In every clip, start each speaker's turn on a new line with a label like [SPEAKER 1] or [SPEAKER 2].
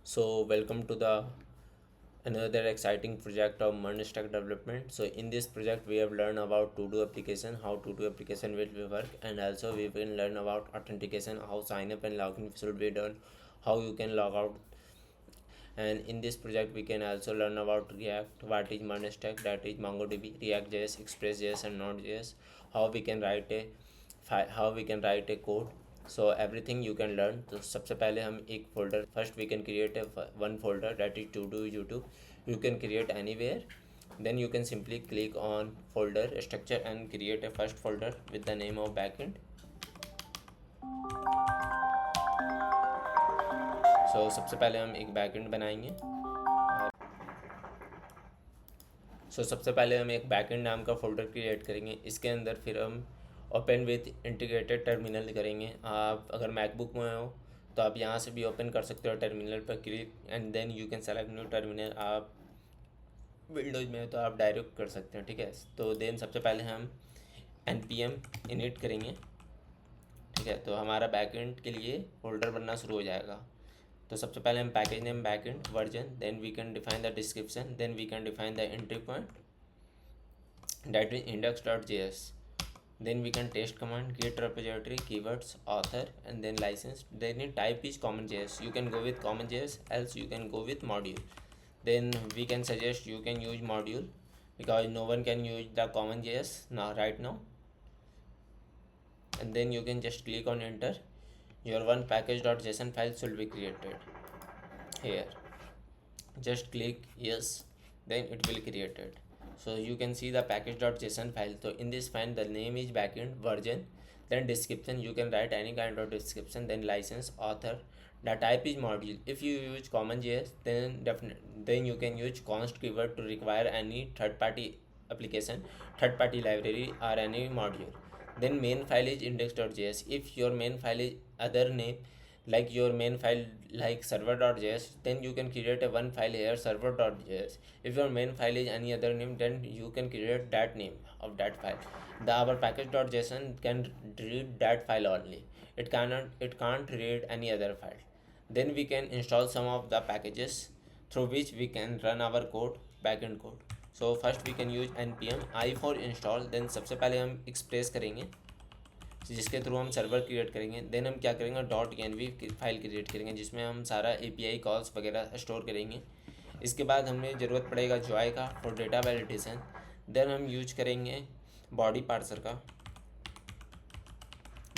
[SPEAKER 1] So welcome to the another exciting project of MERN stack development. So in this project we have learned about to-do application, how to-do application will work, and also we will learn about authentication, how sign up and login should be done, how you can log out. And in this project we can also learn about React, what is MERN stack, that is MongoDB, React.js, Express.js and Node.js, how we can write a code. So everything you can learn. तो सबसे पहले हम एक folder first we can create a one folder, that is to do YouTube. You can create anywhere. Then you can simply click on folder structure and create a first folder with the name of backend. So सबसे पहले हम एक backend बनाएंगे. सबसे पहले हम एक backend नाम का फोल्डर क्रिएट करेंगे. इसके अंदर फिर हम ओपन विथ इंटीग्रेटेड टर्मिनल करेंगे. आप अगर मैकबुक में हो तो आप यहाँ से भी ओपन कर सकते हो टर्मिनल पर click and then you can select new terminal. आप विंडोज में हो तो आप डायरेक्ट कर सकते हैं. ठीक है. तो देन सबसे पहले हम npm इनिट करेंगे. ठीक है. तो हमारा बैकएंड के लिए फोल्डर बनना शुरू हो जाएगा. तो सबसे पहले हम package name backend version, then we can define the description, then we can define the entry point, that is index.js. Then we can test command, git repository, keywords, author, and then license. Then type is common.js. You can go with common.js, else you can go with module. Then we can suggest you can use module because no one can use the common.js now right now. And then you can just click on enter. Your one package.json file should be created here. Just click yes, then it will created. So you can see the package.json file. So in this file the name is backend version, then description you can write any kind of description, then license, author, the type is module. If you use common.js then you can use const keyword to require any third party application, third party library or any module. Then main file is index.js. If your main file is other name like your main file like server.js, then you can create a one file here server.js. If your main file is any other name, then you can create that name of that file. Our package.json can read that file only. It can't read any other file. Then we can install some of the packages through which we can run our code, backend code. So first we can use npm I for install. Then सबसे पहले हम express करेंगे जिसके through हम server create करेंगे. Then हम क्या करेंगे .env फाइल क्रिएट करेंगे जिसमें हम सारा API कॉल्स वगैरह स्टोर करेंगे. इसके बाद हमें ज़रूरत पड़ेगा जॉय का फॉर डेटा वैलिडेशन. देन हम यूज करेंगे बॉडी पार्सर का.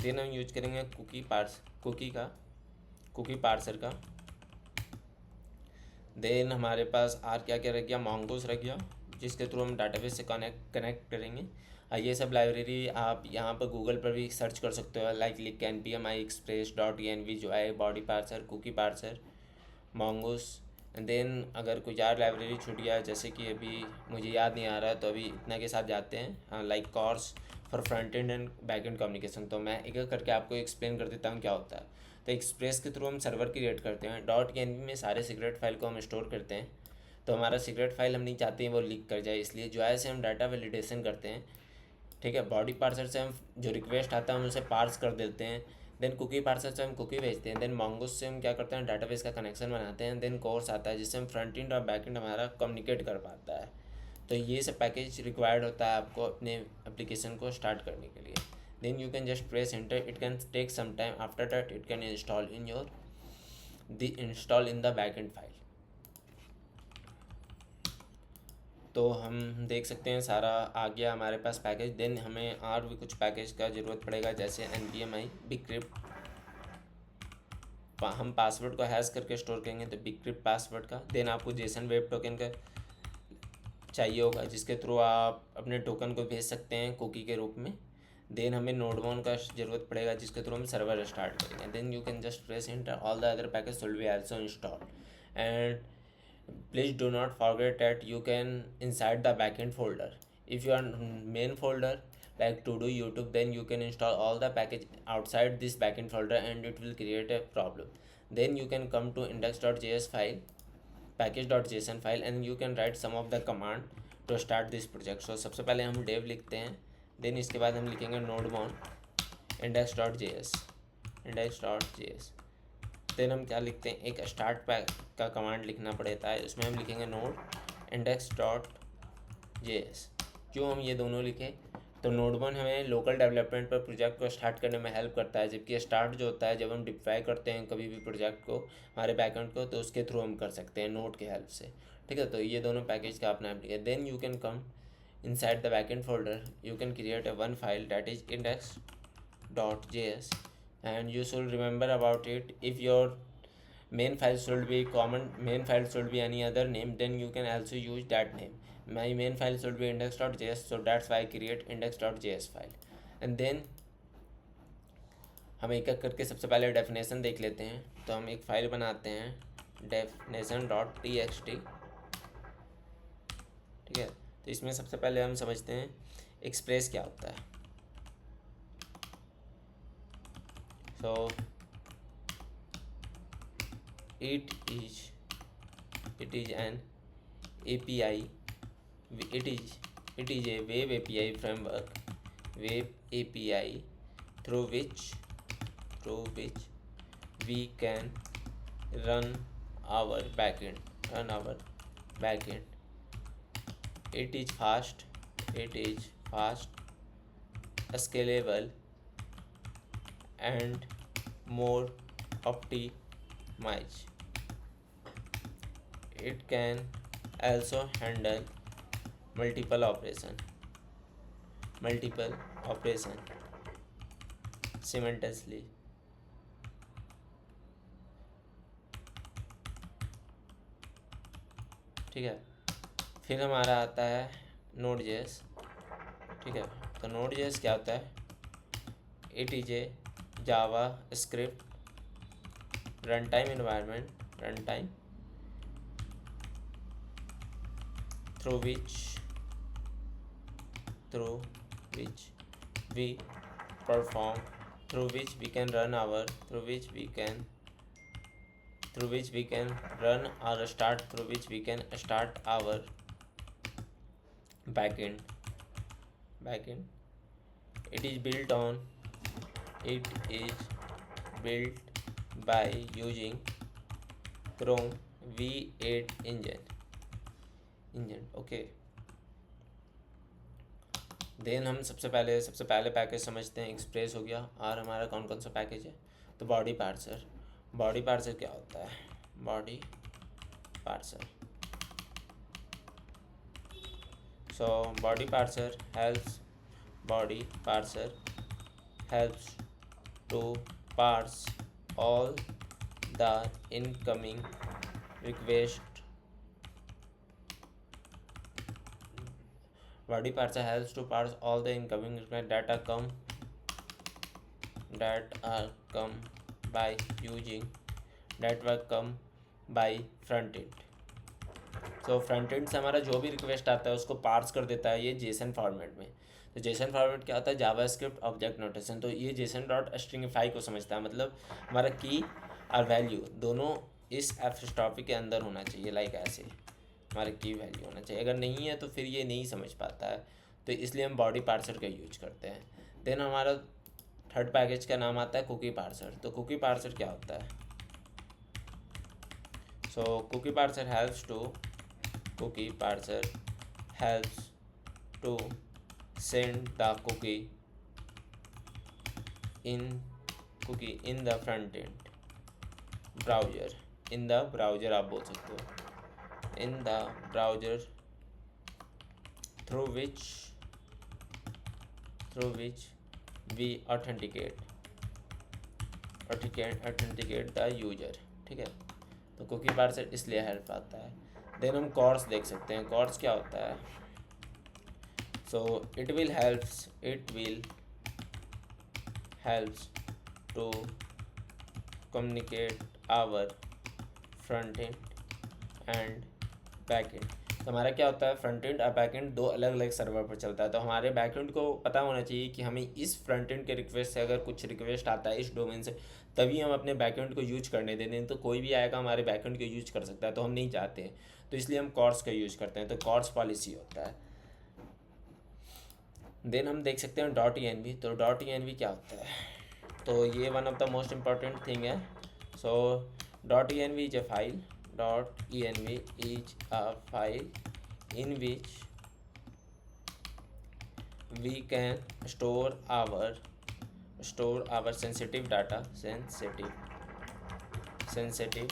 [SPEAKER 1] देन हम यूज करेंगे कुकी पार्सर का. देन हमारे पास क्या क्या रख गया, मोंगोस रख गया जिसके थ्रू हम डाटाबेस से कनेक्ट करेंगे. ये सब लाइब्रेरी आप यहाँ पर गूगल पर भी सर्च कर सकते हो, लाइक लिख npm i express .env joi, body parser, cookie parser, mongoose. Then अगर कोई यार लाइब्रेरी छूट गया जैसे कि अभी मुझे याद नहीं आ रहा तो अभी इतना के साथ जाते हैं, like CORS for front end and back end communication. तो मैं एक एक करके आपको एक्सप्लेन कर देता हूँ क्या होता है. तो एक्सप्रेस के थ्रू हम सर्वर क्रिएट करते हैं. .env में सारे सीक्रेट फाइल को हम स्टोर करते हैं. तो हमारा सीक्रेट फाइल हम नहीं चाहते हैं वो लीक कर जाए, इसलिए जॉय से हम डाटा वैलिडेशन करते हैं. ठीक है. बॉडी पार्सर से हम जो रिक्वेस्ट आता है हम उसे पार्स कर देते हैं. देन कुकी पार्सर से हम कुकी भेजते हैं. देन मोंगोस से हम क्या करते हैं डाटाबेस का कनेक्शन बनाते हैं. देन कोर्स आता है जिससे हम फ्रंट एंड और बैक एंड हमारा कम्युनिकेट कर पाता है. तो ये सब पैकेज रिक्वायर्ड होता है आपको अपने एप्लीकेशन को स्टार्ट करने के लिए. Then you can just press enter. It can take some time. After that it can install in the back end file. तो हम देख सकते हैं सारा आ गया हमारे पास पैकेज. देन हमें और भी कुछ पैकेज का ज़रूरत पड़ेगा जैसे npm i bcrypt. हम पासवर्ड को हैश करके स्टोर करेंगे तो bcrypt पासवर्ड का. देन आपको जेसन वेब टोकन का चाहिए होगा जिसके थ्रू आप अपने टोकन को भेज सकते हैं कुकी के रूप में. देन हमें नोडमोन का ज़रूरत पड़ेगा जिसके थ्रू हम सर्वर स्टार्ट करेंगे. Then you can just press enter. All the other package will be also install. And please do not forget that you can inside the backend folder. If you are main folder like to do YouTube, then you can install all the package outside this backend folder and it will create a problem. Then you can come to index.js file, package.json file and you can write some of the command to start this project. So सबसे पहले हम dev लिखते हैं. then इसके बाद हम लिखेंगे nodemon index.js. Then हम क्या लिखते हैं, एक स्टार्ट पैक का कमांड लिखना पड़ता है, उसमें हम लिखेंगे नोड index.js। क्यों हम ये दोनों लिखें, तो नोड 1 हमें लोकल डेवलपमेंट पर प्रोजेक्ट को स्टार्ट करने में हेल्प करता है, जबकि स्टार्ट जो होता है जब हम डिप्लॉय करते हैं कभी भी प्रोजेक्ट को, हमारे बैकएंड को, तो उसके थ्रू हम कर सकते हैं नोड के हेल्प से। ठीक है, तो ये दोनों पैकेज का अपना application. Then you can come inside the backend folder, you can create a one file that is index.js, and you should remember about it. If your main file should be common, main file should be any other name, then you can also use that name. My main file should be index.js, so that's why I create index.js file. And then हम एक एक करके सबसे पहले definition देख लेते हैं। तो हम एक फ़ाइल बनाते हैं definition.txt। ठीक है, तो इसमें सबसे पहले हम समझते हैं एक्सप्रेस क्या होता है। So it is an API, it is a web API framework, web API through which we can run our backend. It is fast, scalable, and more optimized. It can also handle multiple operation simultaneously। ठीक है, फिर हमारा आता है Node.js। ठीक है, तो Node.js क्या होता है, it is A Java script runtime environment, through which we perform, through which we can run our start our backend. It is built by using Chrome V8 engine। Okay, then हम सबसे पहले package समझते हैं। Express हो गया, और हमारा कौन कौन सा पैकेज है, तो बॉडी पार्सर क्या होता है, body parser. So body parser helps to parse all the incoming request। Body parser helps to parse all the incoming requests that are come by using front end। So front end से हमारा जो भी request आता है उसको parse कर देता है ये जेसन फॉर्मेट में। तो जेसन फॉर्मेट क्या होता है, जावास्क्रिप्ट ऑब्जेक्ट नोटेशन। तो ये जेसन डॉट स्ट्रिंगिफाई को समझता है, मतलब हमारा की और वैल्यू दोनों इस एपस्ट्रॉफी के अंदर होना चाहिए, लाइक ऐसे हमारे की वैल्यू होना चाहिए। अगर नहीं है तो फिर ये नहीं समझ पाता है, तो इसलिए हम बॉडी पार्सर का यूज करते हैं। देन हमारा थर्ड पैकेज का नाम आता है कुकी पार्सर। तो कुकी पार्सर क्या होता है, so cookie parser helps to send the cookie in the front end browser, आप बोल सकते हो, in the browser through which we authenticate the user। ठीक है, तो कुकी पार्सर इसलिए हेल्प आता है। देन हम कॉर्स देख सकते हैं। कॉर्स क्या होता है, so it will helps to communicate our front end and back end। तो हमारा क्या होता है, फ्रंट एंड और बैक एंड दो अलग अलग सर्वर पर चलता है। तो हमारे बैक एंड को पता होना चाहिए कि हमें इस फ्रंट एंड के रिक्वेस्ट से अगर कुछ रिक्वेस्ट आता है इस डोमेन से, तभी हम अपने बैक एंड को यूज करने देते हैं। तो कोई भी आएगा हमारे बैक एंड को यूज कर सकता है, तो हम नहीं चाहते हैं, तो इसलिए हम कॉर्स का यूज करते हैं। तो कॉर्स पॉलिसी होता है। देन हम देख सकते हैं .env। तो .env क्या होता है, तो ये one of the most important thing है। So .env is a file. .env is a file in which we can store our sensitive data, sensitive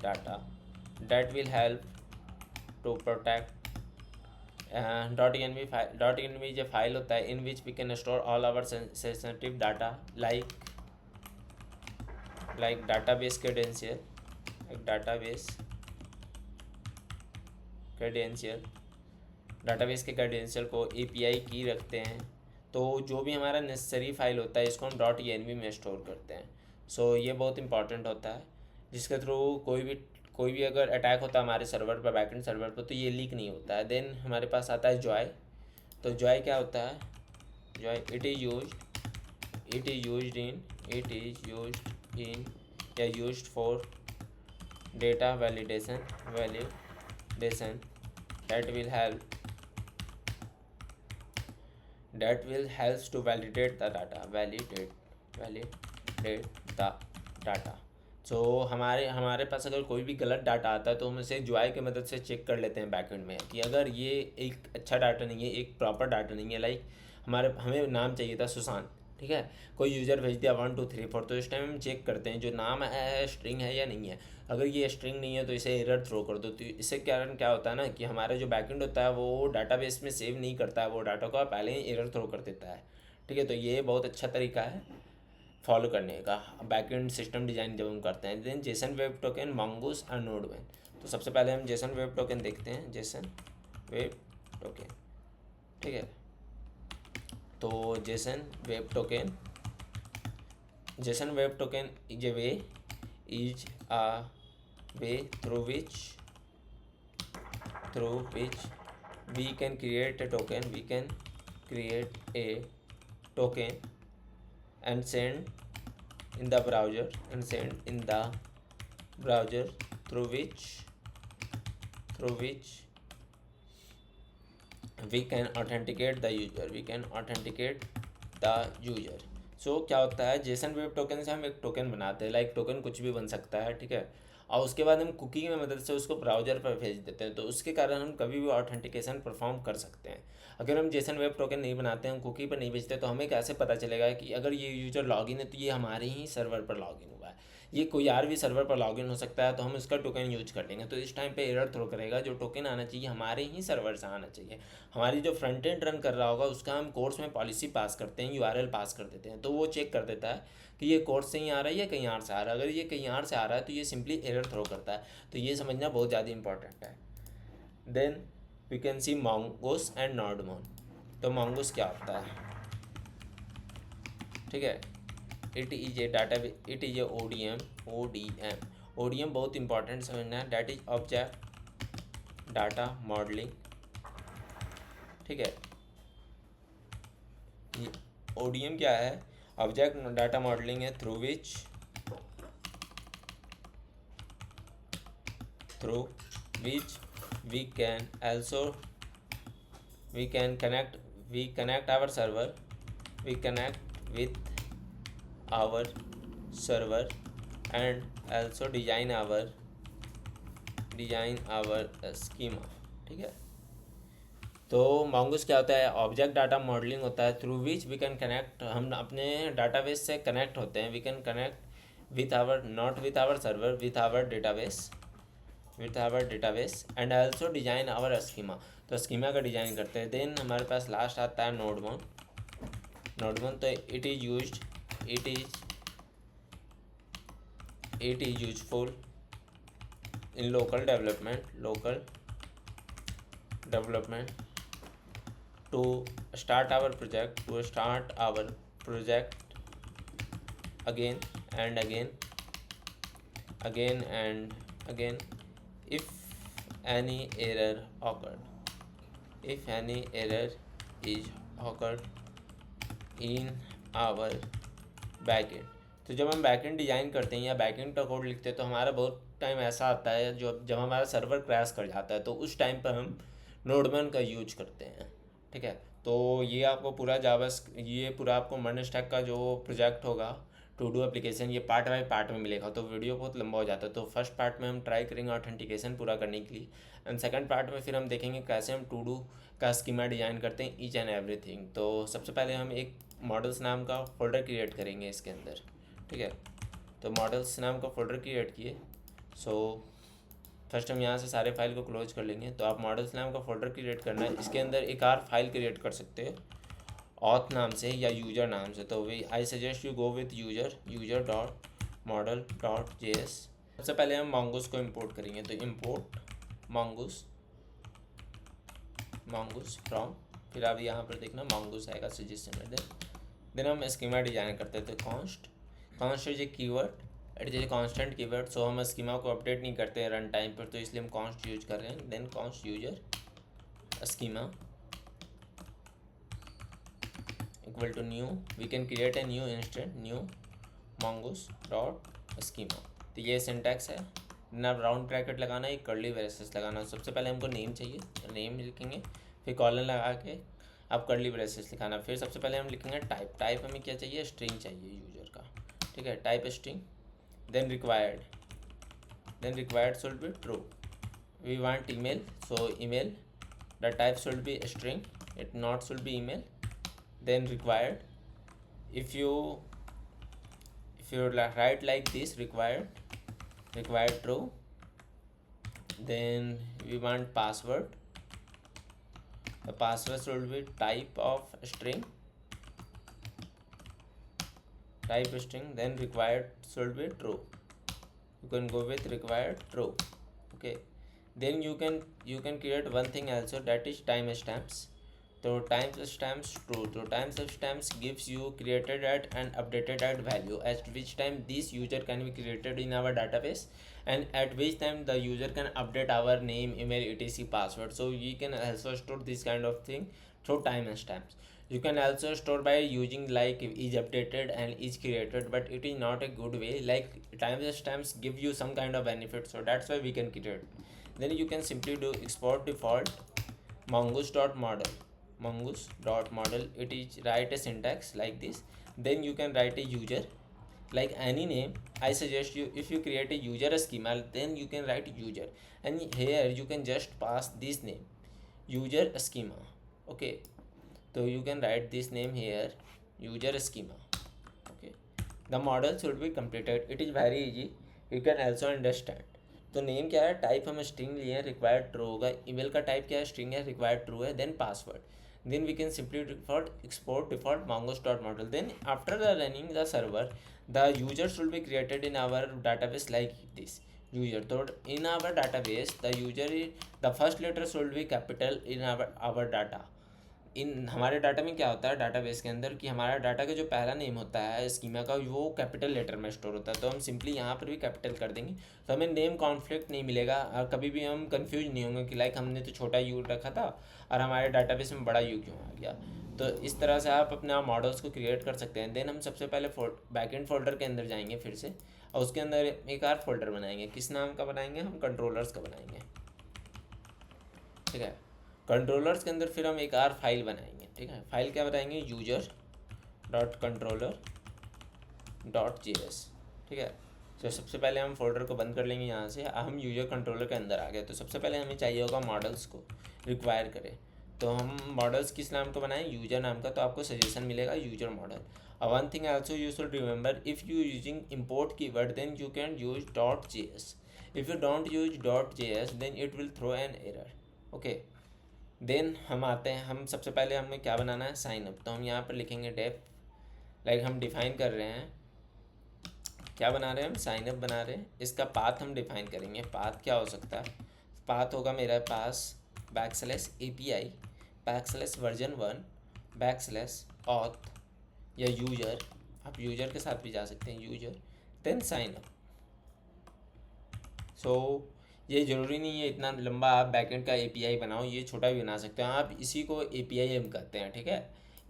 [SPEAKER 1] data that will help to protect. .env is a file होता है in which we can store all our sensitive data like database credential, database के credential को API की रखते हैं। तो जो भी हमारा नेसेसरी फाइल होता है इसको हम .env में स्टोर करते हैं। सो ये बहुत इंपॉर्टेंट होता है, जिसके थ्रू कोई भी अगर अटैक होता है हमारे सर्वर पर, बैकएंड सर्वर पर, तो ये लीक नहीं होता है। देन हमारे पास आता है जॉय। तो जॉय क्या होता है? Joy it is used for data validation that will helps to validate the data. सो हमारे पास अगर कोई भी गलत डाटा आता है तो हम इसे जॉय की मदद से चेक कर लेते हैं बैकएंड में कि अगर ये एक अच्छा डाटा नहीं है, एक प्रॉपर डाटा नहीं है। लाइक हमें नाम चाहिए था सुशांत, ठीक है, कोई यूज़र भेज दिया 1 2 3 4, तो इस टाइम हम चेक करते हैं जो नाम है स्ट्रिंग है या नहीं है। अगर ये स्ट्रिंग नहीं है तो इसे एरर थ्रो कर दो। तो इससे कारण क्या होता है ना कि हमारा जो बैकएंड होता है वो डाटाबेस में सेव नहीं करता है, वो डाटा को पहले ही एरर थ्रो कर देता है, ठीक है। तो ये बहुत अच्छा तरीका है फॉलो करने का बैकएंड सिस्टम डिज़ाइन जब हम करते हैं। Then JSON web token, mongoose और नोडमैन। तो सबसे पहले हम जेसन वेब टोकन देखते हैं। जेसन वेब टोकन, ठीक है। तो Jason web token is a way through which we can create a token. And send in the browser, through which we can authenticate the user. सो क्या होता है, Jason web token से हम एक token बनाते हैं। लाइक टोकन कुछ भी बन सकता है, ठीक है, और उसके बाद हम कुकी की मदद से उसको ब्राउज़र पर भेज देते हैं। तो उसके कारण हम कभी भी ऑथेंटिकेशन परफॉर्म कर सकते हैं। अगर हम जेसन वेब टोकन नहीं बनाते हैं, कुकी पर नहीं भेजते, तो हमें कैसे पता चलेगा कि अगर ये यूज़र लॉगिन है तो ये हमारे ही सर्वर पर लॉगिन हुआ है। ये कोई और भी सर्वर पर लॉगिन हो सकता है, तो हम इसका टोकन यूज कर लेंगे। तो इस टाइम पे एरर थ्रो करेगा। जो टोकन आना चाहिए हमारे ही सर्वर से आना चाहिए। हमारी जो फ्रंट एंड रन कर रहा होगा उसका हम कोर्स में पॉलिसी पास करते हैं, URL पास कर देते हैं। तो वो चेक कर देता है कि ये कोर्स से ही आ रहा है या कहीं और से आ रहा है। अगर ये कहीं और से आ रहा है तो ये सिंपली एरर थ्रो करता है। तो ये समझना बहुत ज़्यादा इंपॉर्टेंट है। Then we can see mongoose and nodemon. तो mongoose क्या होता है, ठीक है, इट इज़ ए ODM बहुत इंपॉर्टेंट समझना है। That is object data modelling, ठीक है। ये ODM क्या है? ऑब्जेक्ट डाटा मॉडलिंग है, through which we connect our server with our server and also design our schema, ठीक है। तो mongoose क्या होता है? ऑब्जेक्ट डाटा मॉडलिंग होता है, through which we can connect, हम अपने डाटाबेस से कनेक्ट होते हैं। We can connect with our, not with our server, with our database and also design our schema. तो स्कीमा का डिज़ाइन करते हैं। देन हमारे पास लास्ट आता है नोडमैन। तो it is useful in local development to start our project again and again if any error is occurred in our backend। तो जब हम बैकएंड डिज़ाइन करते हैं या बैकएंड का कोड लिखते हैं तो हमारा बहुत टाइम ऐसा आता है जब हमारा सर्वर क्रैश कर जाता है, तो उस टाइम पर हम नोडमैन का यूज करते हैं, ठीक है। तो ये आपको पूरा आपको मर्न स्टैक का जो प्रोजेक्ट होगा टू डू एप्लीकेशन, ये पार्ट बाय पार्ट में मिलेगा, तो वीडियो बहुत लंबा हो जाता है। तो फर्स्ट पार्ट में हम ट्राई करेंगे ऑथेंटिकेशन पूरा करने के लिए, एंड सेकंड पार्ट में फिर हम देखेंगे कैसे हम टू डू का स्कीमा डिज़ाइन करते हैं, ईच एंड एवरीथिंग। तो सबसे पहले हम एक मॉडल्स नाम का फोल्डर क्रिएट करेंगे इसके अंदर, ठीक है। तो मॉडल्स नाम का फोल्डर क्रिएट किए। सो फर्स्ट हम यहाँ से सारे फाइल को क्लोज कर लेंगे। तो आप मॉडल्स नाम का फोल्डर क्रिएट करना है, इसके अंदर एक और फाइल क्रिएट कर सकते हो ऑथ नाम से या यूजर नाम से। तो we I suggest you go with user dot model dot JS। सबसे पहले हम mongoose को इंपोर्ट करेंगे, तो इंपोर्ट mongoose फ्रॉम, फिर आप यहाँ पर देखना mongoose आएगा सजेशन में। देन हम स्कीमा डिजाइन करते हैं। तो const is a keyword, it is a constant keyword. So हम स्कीमा को अपडेट नहीं करते हैं रन टाइम पर, तो इसलिए हम कॉन्स्ट यूज कर रहे हैं। Then const user schema equal to new, we can create a new instant, new mongoose dot schema। तो ये सिंटैक्स है ना, राउंड ब्रैकेट लगाना, एक कर्ली ब्रेसेस लगाना। सबसे पहले हमको नेम चाहिए, नेम लिखेंगे, फिर कॉलन लगा के आप कर्ली ब्रेसेस लिखाना। फिर सबसे पहले हम लिखेंगे टाइप हमें क्या चाहिए, स्ट्रिंग चाहिए यूजर का, ठीक है, type string. Then required should be true, we want email, so email the type should be string, it not should be email. Then required, if you write like this, required true. Then we want password, the password should be type string. Then required should be true, you can go with required true, okay. Then you can create one thing also, that is timestamps. तो timestamps true, तो timestamps gives you created at and updated at value at which time this user can be created in our database, and at which time the user can update our name, email, etc, password. So you can also store this kind of thing through timestamps. You can also store by using like is updated and is created, but it is not a good way. Like timestamps give you some kind of benefit, so that's why we can create. Then you can simply do export default mongoose.model, it is write a syntax like this. Then you can write a user like any name. I suggest you, if you create a user schema, then you can write user, and here you can just pass this name, user schema, okay. So you can write this name here, user schema, okay. The model should be completed, it is very easy, you can also understand। तो name क्या है, type हम string लिए हैं, required true होगा। Email का type क्या है, स्ट्रिंग है, रिक्वायर्ड ट्रू है। Then password, then we can simply export default mongoose.model। then after the running the server, the user should be created in our database like this user। so in our database the user is, the first letter should be capital in our data। इन हमारे data में क्या होता है database के अंदर, कि हमारा data का जो पहला नेम होता है स्कीमा का, वो कैपिटल लेटर में स्टोर होता है। तो हम सिंपली यहाँ पर भी कैपिटल कर देंगे, तो हमें नेम कॉन्फ्लिक्ट नहीं मिलेगा, और कभी भी हम कंफ्यूज नहीं होंगे कि लाइक हमने तो छोटा यू रखा था और हमारे डाटाबेस में बड़ा यू क्यों आ गया। तो इस तरह से आप अपने मॉडल्स को क्रिएट कर सकते हैं। देन हम सबसे पहले बैकएंड फोल्डर के अंदर जाएंगे फिर से, और उसके अंदर एक और फोल्डर बनाएंगे। किस नाम का बनाएंगे, हम कंट्रोलर्स का बनाएंगे, ठीक है। कंट्रोलर्स के अंदर फिर हम एक और फाइल बनाएंगे, ठीक है। फाइल क्या बनाएंगे, user dot controller dot JS, ठीक है। तो सबसे पहले हम फोल्डर को बंद कर लेंगे यहाँ से। हम यूजर कंट्रोलर के अंदर आ गए, तो सबसे पहले हमें चाहिए होगा मॉडल्स को रिक्वायर करें। तो हम मॉडल्स किस नाम का बनाएं, यूजर नाम का। तो आपको सजेशन मिलेगा user model. One thing also you should remember, if you using import keyword then you can use .js। If you don't use .js then it will throw an error, okay. Then हम आते हैं, हम सबसे पहले हमें क्या बनाना है, sign up. तो हम यहाँ पर लिखेंगे डेफ, लाइक हम डिफाइन कर रहे हैं, क्या बना रहे हैं हम, साइन अप बना रहे हैं। इसका पाथ हम डिफाइन करेंगे। पाथ क्या हो सकता है, पाथ होगा मेरे पास \API \version1 \auth या यूजर, आप यूजर के साथ भी जा सकते हैं, यूजर देन साइन अप। सो ये ज़रूरी नहीं है इतना लंबा आप बैकएंड का API बनाओ, ये छोटा भी बना सकते हैं आप, इसी को API हम कहते हैं, ठीक है,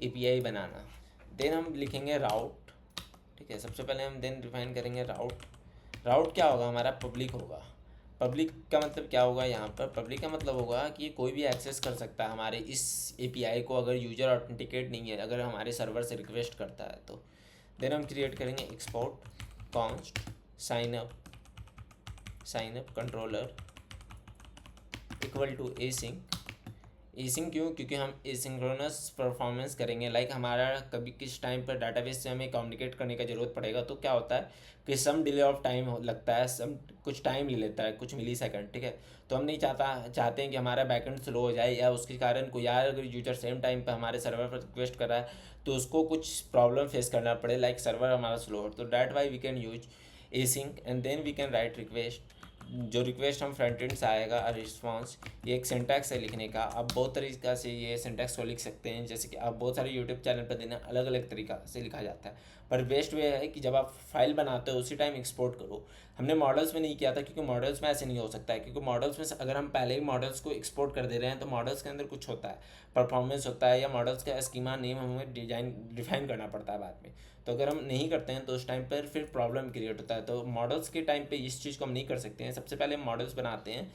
[SPEAKER 1] API बनाना। देन हम लिखेंगे राउट, ठीक है। सबसे पहले हम देन डिफाइन करेंगे राउट। राउट क्या होगा हमारा, पब्लिक होगा। पब्लिक का मतलब क्या होगा, यहाँ पर पब्लिक का मतलब होगा कि कोई भी एक्सेस कर सकता है हमारे इस API को, अगर यूजर ऑथेंटिकेट नहीं है, अगर हमारे सर्वर से रिक्वेस्ट करता है तो। देन हम क्रिएट करेंगे export const sign up controller equal to async क्यों, क्योंकि हम एसिंक्रोनस परफॉर्मेंस करेंगे। लाइक हमारा कभी किस टाइम पर डाटाबेस से हमें कम्युनिकेट करने का ज़रूरत पड़ेगा, तो क्या होता है कि सम डिले ऑफ टाइम लगता है, सम कुछ टाइम ले लेता है, कुछ मिली सेकंड, ठीक है। तो हम नहीं चाहते हैं कि हमारा बैकएंड स्लो हो जाए, या उसके कारण कोई यार अगर यूजर सेम टाइम पर हमारे सर्वर पर रिक्वेस्ट कर रहा है तो उसको कुछ प्रॉब्लम फेस करना पड़े, लाइक सर्वर हमारा स्लो हो। तो that why we can use async and then we can write request. जो रिक्वेस्ट हम फ्रंट एंड से आएगा और रिस्पॉन्स, ये एक सिंटैक्स है लिखने का। आप बहुत तरीक़ा से ये सिंटैक्स को लिख सकते हैं, जैसे कि आप बहुत सारे यूट्यूब चैनल पर देना अलग अलग तरीक़ा से लिखा जाता है, पर बेस्ट वे है कि जब आप फाइल बनाते हो उसी टाइम एक्सपोर्ट करो। हमने मॉडल्स में नहीं किया था, क्योंकि मॉडल्स में ऐसे नहीं हो सकता है, क्योंकि मॉडल्स में अगर हम पहले ही मॉडल्स को एक्सपोर्ट कर दे रहे हैं तो मॉडल्स के अंदर कुछ होता है, परफॉर्मेंस होता है, या मॉडल्स का स्कीमा नेम हमें डिफाइन करना पड़ता है बाद में। तो अगर हम नहीं करते हैं तो उस टाइम पर फिर प्रॉब्लम क्रिएट होता है। तो मॉडल्स के टाइम पे इस चीज़ को हम नहीं कर सकते हैं। सबसे पहले हम मॉडल्स बनाते हैं,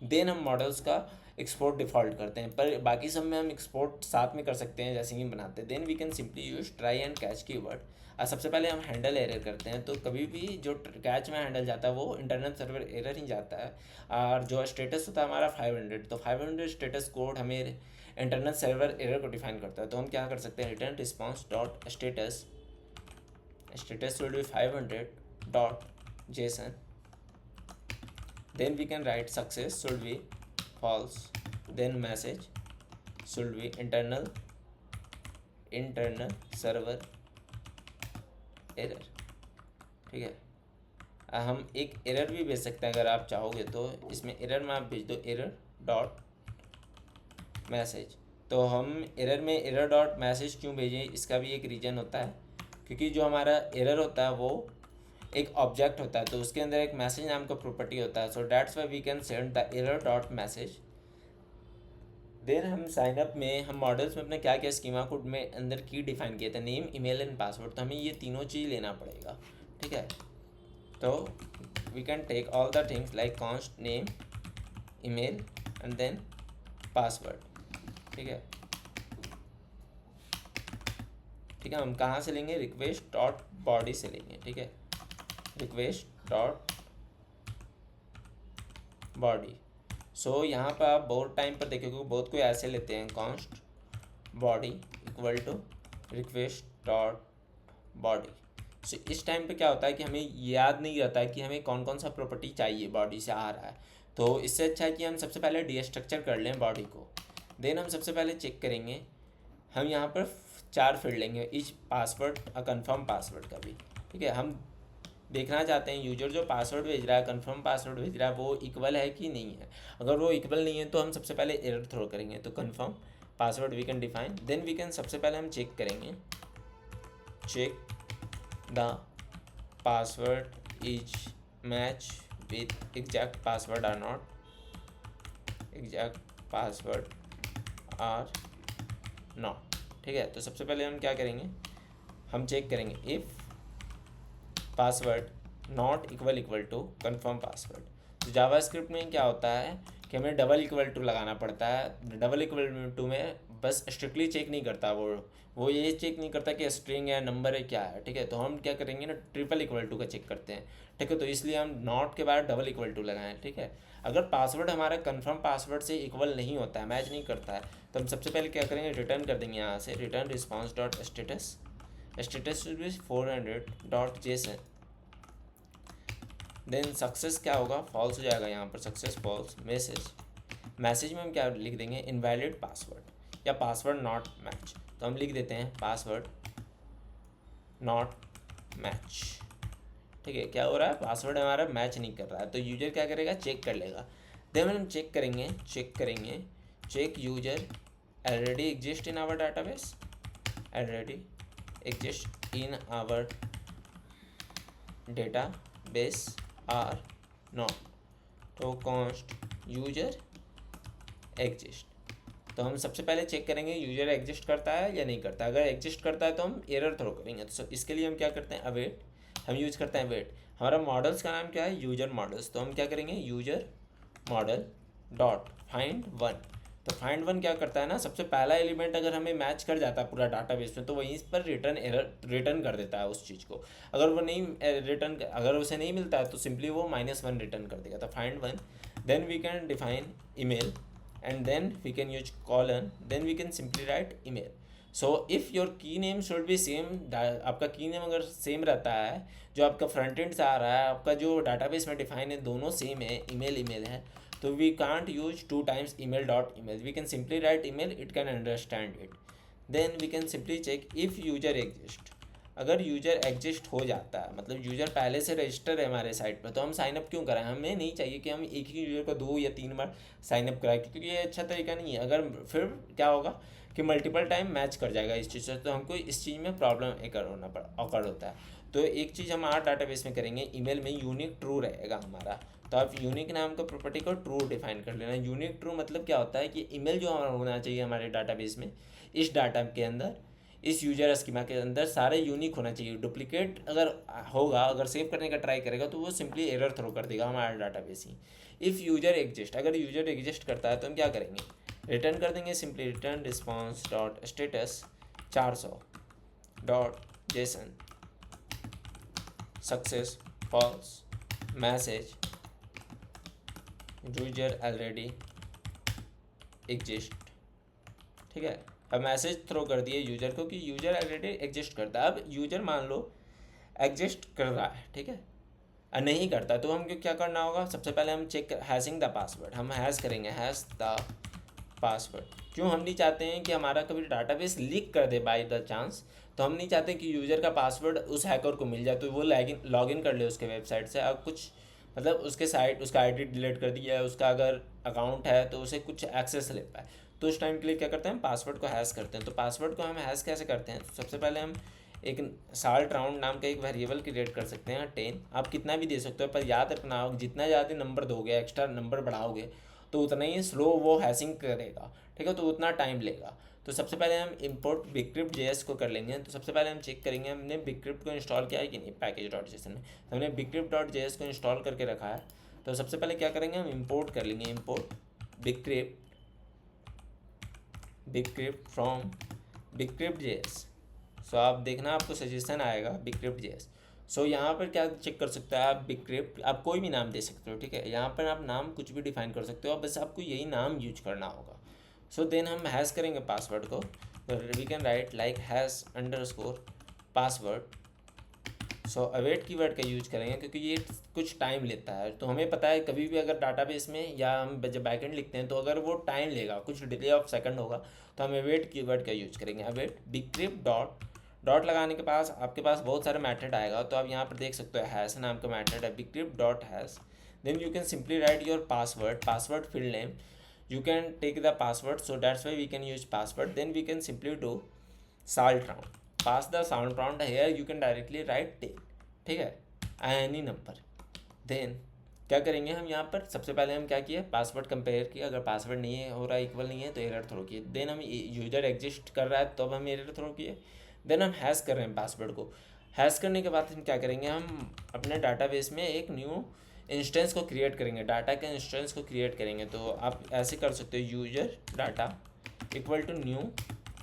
[SPEAKER 1] देन हम मॉडल्स का एक्सपोर्ट डिफ़ॉल्ट करते हैं, पर बाकी सब में हम एक्सपोर्ट साथ में कर सकते हैं जैसे ही बनाते हैं। Then we can simply use try and catch keyword. और सबसे पहले हम हैंडल एरर करते हैं, तो कभी भी जो कैच में हैंडल जाता है वो इंटरनल सर्वर एरर ही जाता है। और जो स्टेटस होता है हमारा 500, तो 500 स्टेटस कोड हमें इंटरनल सर्वर एरर को डिफाइन करता है। तो हम क्या कर सकते हैं, return response dot status will be 500 dot json, then we can write success should be false, then message should be internal server error, ठीक है। हम एक एरर भी भेज सकते हैं अगर आप चाहोगे, तो इसमें एरर में आप भेज दो एरर डॉट मैसेज। तो हम एरर में एरर डॉट मैसेज क्यों भेजें, इसका भी एक रीज़न होता है, क्योंकि जो हमारा एरर होता है वो एक ऑब्जेक्ट होता है, तो उसके अंदर एक मैसेज नाम का प्रॉपर्टी होता है। So that's why we can send the error dot message. Then हम साइनअप में, हम मॉडल्स में अपने क्या क्या स्कीमा कोड में अंदर की डिफाइन किए थे, नेम ईमेल एंड पासवर्ड। तो हमें ये तीनों चीज़ लेना पड़ेगा, ठीक है। तो we can take all the things like const name email and then password, ठीक है। ठीक है, हम कहाँ से लेंगे, रिक्वेस्ट डॉट बॉडी से लेंगे, ठीक है। Request dot body. सो यहाँ पर आप बहुत टाइम पर देखोगे बहुत कोई ऐसे लेते हैं, const body equal to request dot body. So इस टाइम पे क्या होता है कि हमें याद नहीं रहता है कि हमें कौन कौन सा प्रॉपर्टी चाहिए बॉडी से आ रहा है। तो इससे अच्छा है कि हम सबसे पहले डीस्ट्रक्चर कर लें बॉडी को। देन हम सबसे पहले चेक करेंगे, हम यहाँ पर 4 फील्ड लेंगे, ईच पासवर्ड और कन्फर्म पासवर्ड का भी, ठीक है। हम देखना चाहते हैं यूजर जो पासवर्ड भेज रहा है, कन्फर्म पासवर्ड भेज रहा है, वो इक्वल है कि नहीं है। अगर वो इक्वल नहीं है तो हम सबसे पहले एरर थ्रो करेंगे। तो confirm password we can define, then we can सबसे पहले हम चेक करेंगे, check the password is match with exact password or not, exact password or not, ठीक है। तो सबसे पहले हम क्या करेंगे, हम चेक करेंगे if password not equal to confirm password. तो जावास्क्रिप्ट में क्या होता है कि हमें डबल इक्वल टू लगाना पड़ता है। डबल इक्वल टू में बस स्ट्रिक्टली चेक नहीं करता, वो ये चेक नहीं करता कि स्ट्रिंग है, नंबर है, क्या है, ठीक है। तो हम क्या करेंगे ना, ट्रिपल इक्वल टू का चेक करते हैं, ठीक है। तो इसलिए हम नॉट के बाद डबल इक्वल टू लगाएं, ठीक है। अगर पासवर्ड हमारा कन्फर्म पासवर्ड से इक्वल नहीं होता है, मैच नहीं करता है, तो हम सबसे पहले क्या करेंगे, रिटर्न कर देंगे यहाँ से, return response dot status 400 dot JSON. Then success क्या होगा, फॉल्स हो जाएगा यहाँ पर, सक्सेस फॉल्स। मैसेज में हम क्या लिख देंगे, इनवैलिड पासवर्ड या पासवर्ड नॉट मैच। तो हम लिख देते हैं पासवर्ड नॉट मैच, ठीक है। क्या हो रहा है, पासवर्ड हमारा मैच नहीं कर रहा है, तो यूजर क्या करेगा, चेक कर लेगा। देन हम चेक करेंगे check user already exist in our database, already exist in our database or not. तो कॉन्स्ट यूजर एग्जिस्ट। तो हम सबसे पहले चेक करेंगे यूजर एग्जिस्ट करता है या नहीं करता। अगर एग्जिस्ट करता है तो हम एरर थ्रो करेंगे। तो इसके लिए हम क्या करते हैं, अवेट, हम यूज करते हैं वेट। हमारा मॉडल्स का नाम क्या है, यूजर मॉडल्स। तो हम क्या करेंगे, यूजर मॉडल डॉट फाइंड 1। तो फाइंड वन क्या करता है ना, सबसे पहला एलिमेंट अगर हमें मैच कर जाता है पूरा डाटाबेस में तो वहीं पर रिटर्न कर देता है उस चीज़ को। अगर वो नहीं अगर उसे नहीं मिलता है तो सिंपली वो -1 रिटर्न कर देगा। तो find one, then we can define email and then we can use colon, then we can simply write email. So if your key name should be same, आपका की नेम अगर same रहता है, जो आपका front end से आ रहा है, आपका जो डाटाबेस में डिफाइन है दोनों सेम है, ईमेल ईमेल है, तो we can't use 2 times email dot email, we can simply write email, it can understand it. Then we can simply check if user exist। अगर यूजर एग्जिस्ट हो जाता है, मतलब यूजर पहले से रजिस्टर है हमारे साइट पर, तो हम साइनअप क्यों कराएं? हमें नहीं चाहिए कि हम एक ही यूजर को 2 या 3 बार साइनअप कराएं, क्योंकि ये अच्छा तरीका नहीं है। अगर फिर क्या होगा कि मल्टीपल टाइम मैच कर जाएगा इस चीज़ से, तो हमको इस चीज़ में प्रॉब्लम अकर होता है। तो एक चीज़ हम आर डाटाबेस में करेंगे, ईमेल में यूनिक ट्रू रहेगा हमारा। तो आप यूनिक नाम का प्रॉपर्टी को ट्रू डिफाइन कर लेना। यूनिक ट्रू मतलब क्या होता है कि ईमेल जो हमारा होना चाहिए हमारे डाटाबेस में, इस डाटा के अंदर, इस यूजर स्कीमा के अंदर सारे यूनिक होना चाहिए। डुप्लीकेट अगर होगा, अगर सेव करने का ट्राई करेगा तो वो सिंपली एरर थ्रो कर देगा हमारा डाटाबेस ही। इफ़ यूजर एग्जिस्ट, अगर यूजर एग्जिस्ट करता है तो हम क्या करेंगे, रिटर्न कर देंगे simply return response dot status 400 dot JSON success false message user already exist. ठीक है, अब मैसेज थ्रो कर दिए यूजर को कि यूजर ऑलरेडी एग्जिस्ट करता है। अब यूजर मान लो एग्जिस्ट कर रहा है, ठीक है, और नहीं करता, तो हम क्या करना होगा, सबसे पहले हम चेक हैशिंग द पासवर्ड, हम हैश करेंगे हैश द पासवर्ड। क्यों? हम नहीं चाहते हैं कि हमारा कभी डाटाबेस लीक कर दे बाय द चांस, तो हम नहीं चाहते कि यूज़र का पासवर्ड उस हैकर को मिल जाए तो वो लॉगिन कर ले उसके वेबसाइट से, और कुछ मतलब उसके साइट, उसका आईडी डिलीट कर दिया है, उसका अगर अकाउंट है तो उसे कुछ एक्सेस ले पाए। तो उस टाइम के लिए क्या करते हैं, पासवर्ड को हैश करते हैं। तो पासवर्ड को हम हैश कैसे करते हैं, तो सबसे पहले हम एक साल्ट राउंड नाम का एक वेरिएबल क्रिएट कर सकते हैं 10, आप कितना भी दे सकते हो, पर याद रखना जितना ज़्यादा नंबर दोगे, एक्स्ट्रा नंबर बढ़ाओगे तो उतना ही स्लो वो हैशिंग करेगा, ठीक है, तो उतना टाइम लेगा। तो सबसे पहले हम इंपोर्ट बिगक्रिप्ट जेएस को कर लेंगे। तो सबसे पहले हम चेक करेंगे हमने बिगक्रिप्ट को इंस्टॉल किया है कि नहीं पैकेज डॉट जेसन में। तो हमने बिगक्रिप्ट डॉट जेएस को इंस्टॉल करके रखा है। तो सबसे पहले क्या करेंगे, हम इंपोर्ट कर लेंगे, इंपोर्ट बिगक्रिप्ट फ्रॉम बिगक्रिप्ट जेएस। सो आप देखना आपको सजेशन आएगा बिगक्रिप्ट जेएस। सो यहाँ पर क्या चेक कर सकते हैं आप, बिगक्रिप्ट आप कोई भी नाम दे सकते हो, ठीक है, यहाँ पर आप नाम कुछ भी डिफाइन कर सकते हो, बस आपको यही नाम यूज करना होगा। सो देन हम हैश करेंगे पासवर्ड को, we can write like hash underscore password. So await keyword का यूज करेंगे क्योंकि ये कुछ टाइम लेता है। तो हमें पता है कभी भी अगर डाटाबेस में या हम जब बैकएंड लिखते हैं तो अगर वो टाइम लेगा, कुछ डिले ऑफ सेकंड होगा, तो हम अवेट कीवर्ड का यूज करेंगे। अवेट बिगक्रिप्ट डॉट लगाने के पास आपके पास बहुत सारे मेथड आएगा। तो आप यहाँ पर देख सकते हो हैश नाम का मेथड है, bcrypt dot hash. Then you can simply write your password field name, you can take the password, so that's why we can use password. Then we can simply do salt round, pass the salt round here, you can directly write 10, ठीक है, any number। then क्या करेंगे हम यहाँ पर, सबसे पहले हम क्या किए, पासवर्ड कंपेयर किया, अगर पासवर्ड नहीं है हो रहा है, इक्वल नहीं है तो एरर थ्रो किए। देन हम यूजर एग्जिस्ट कर रहा है तो अब हम एरर थ्रो किए। देन हम हैश कर रहे हैं पासवर्ड को। हैश करने के बाद हम क्या करेंगे, हम अपने डाटाबेस में एक न्यू इंस्टेंस को क्रिएट करेंगे, डाटा के इंस्टेंस को क्रिएट करेंगे। तो आप ऐसे कर सकते हो, user data equal to new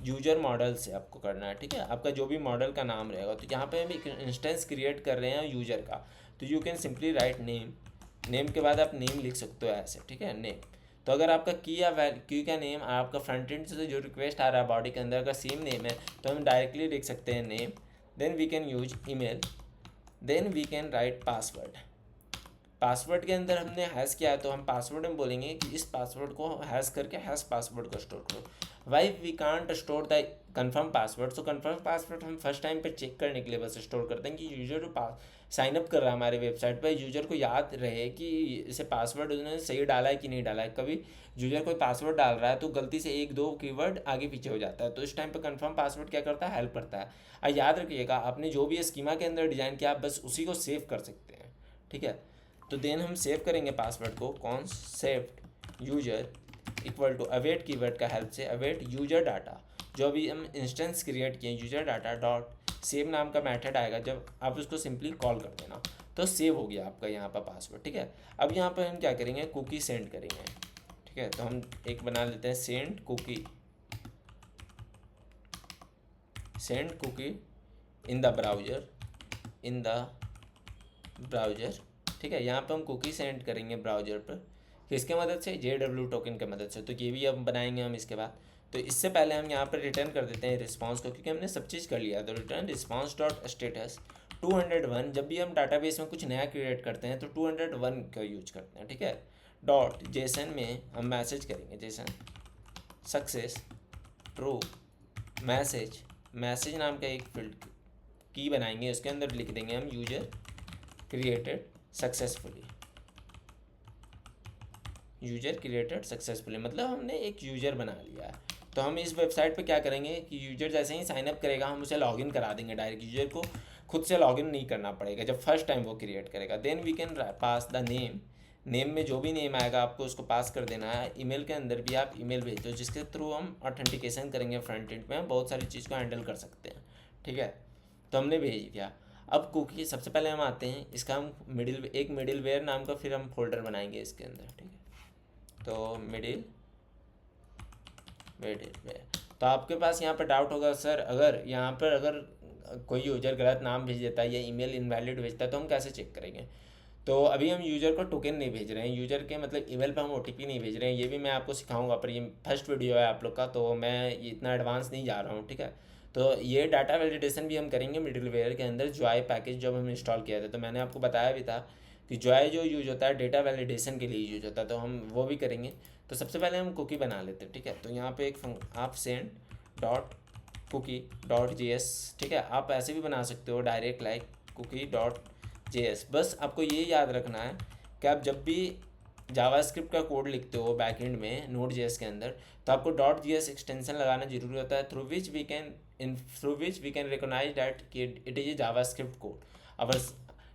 [SPEAKER 1] user model से आपको करना है, ठीक है, आपका जो भी मॉडल का नाम रहेगा। तो यहाँ पे हम एक इंस्टेंस क्रिएट कर रहे हैं यूजर का, तो you can simply write name के बाद आप नेम लिख सकते हो ऐसे, ठीक है, नेम। तो अगर आपका की का नेम आपका फ्रंट एंड से जो रिक्वेस्ट आ रहा है बॉडी के अंदर अगर सेम नेम है तो हम डायरेक्टली लिख सकते हैं name. Then we can use email, then we can write password के अंदर हमने हैश किया है तो हम पासवर्ड में बोलेंगे कि इस पासवर्ड को हैश करके हैश पासवर्ड को स्टोर करो। Why we can't store the confirm password, so confirm password हम फर्स्ट टाइम पे चेक करने के लिए बस स्टोर करते हैं कि यूजर जो साइन अप कर रहा है हमारे वेबसाइट पर, यूजर को याद रहे कि इसे पासवर्ड उसने सही डाला है कि नहीं डाला है। कभी यूजर कोई पासवर्ड डाल रहा है तो गलती से 1-2 कीवर्ड आगे पीछे हो जाता है, तो इस टाइम पे कंफर्म पासवर्ड क्या करता है, हेल्प करता है। और याद रखिएगा आपने जो भी स्कीमा के अंदर डिज़ाइन किया आप बस उसी को सेव कर सकते हैं, ठीक है। तो देन हम सेव करेंगे पासवर्ड को, concept user equal to await keyword का हेल्प से अवेट यूजर डाटा, जो अभी हम इंस्टेंस क्रिएट किए यूजर डाटा डॉट सेव नाम का मेथड आएगा, जब आप उसको सिंपली कॉल कर देना तो सेव हो गया आपका यहाँ पर पासवर्ड, ठीक है। अब यहाँ पर हम क्या करेंगे, कुकी सेंड करेंगे, ठीक है। तो हम एक बना लेते हैं send cookie in the browser, ठीक है। यहाँ पे हम कुकी सेंड करेंगे ब्राउज़र पर, किसके मदद से, JW टोकन की मदद से। तो ये भी अब बनाएंगे हम इसके बाद। तो इससे पहले हम यहाँ पर रिटर्न कर देते हैं रिस्पांस को, क्योंकि हमने सब चीज़ कर लिया। तो रिटर्न रिस्पांस डॉट स्टेटस 201। जब भी हम डाटाबेस में कुछ नया क्रिएट करते हैं तो 201 का यूज करते हैं, ठीक है। डॉट जेसन में हम मैसेज करेंगे, जेसन सक्सेस ट्रू मैसेज नाम का एक फील्ड की बनाएंगे, उसके अंदर लिख देंगे हम यूजर क्रिएटेड सक्सेसफुली, मतलब हमने एक यूज़र बना लिया है। तो हम इस वेबसाइट पे क्या करेंगे कि यूज़र जैसे ही साइन अप करेगा हम उसे लॉगिन करा देंगे डायरेक्ट, यूज़र को खुद से लॉगिन नहीं करना पड़ेगा जब फर्स्ट टाइम वो क्रिएट करेगा। Then we can pass the name में जो भी नेम आएगा आपको उसको पास कर देना है। ईमेल के अंदर भी आप ईमेल भेज दो जिसके थ्रू हम ऑथेंटिकेशन करेंगे। फ्रंट एंड में हम बहुत सारी चीज़ को हैंडल कर सकते हैं, ठीक है। तो हमने भेज दिया। अब कुकी सबसे पहले हम आते हैं, इसका हम मिडिल वेयर नाम का फिर हम फोल्डर बनाएंगे इसके अंदर, ठीक है। तो मिडिल वेयर। तो आपके पास यहाँ पर डाउट होगा सर, अगर कोई यूजर गलत नाम भेज देता है या ईमेल इनवैलिड भेजता है तो हम कैसे चेक करेंगे। तो अभी हम यूज़र को टोकन नहीं भेज रहे हैं, यूज़र के मतलब ईमेल पर हम OTP नहीं भेज रहे हैं। ये भी मैं आपको सिखाऊंगा, पर ये फर्स्ट वीडियो है आप लोग का, तो मैं ये इतना एडवांस नहीं जा रहा हूँ, ठीक है। तो ये डाटा वैलिडेशन भी हम करेंगे मिडिलवेयर के अंदर। जॉय पैकेज जब हम इंस्टॉल किया था तो मैंने आपको बताया भी था कि जॉय जो यूज होता है डेटा वैलिडेशन के लिए यूज होता है, तो हम वो भी करेंगे। तो सबसे पहले हम कुकी बना लेते हैं, ठीक है। तो यहाँ पे एक आप send dot cookie dot JS, ठीक है। आप ऐसे भी बना सकते हो direct like cookie dot JS। बस आपको ये याद रखना है कि आप जब भी जावास्क्रिप्ट का कोड लिखते हो बैकएंड में Node.js के अंदर, तो आपको .js एक्सटेंशन लगाना जरूरी होता है, through which we can recognise that कि it is a JavaScript code. अब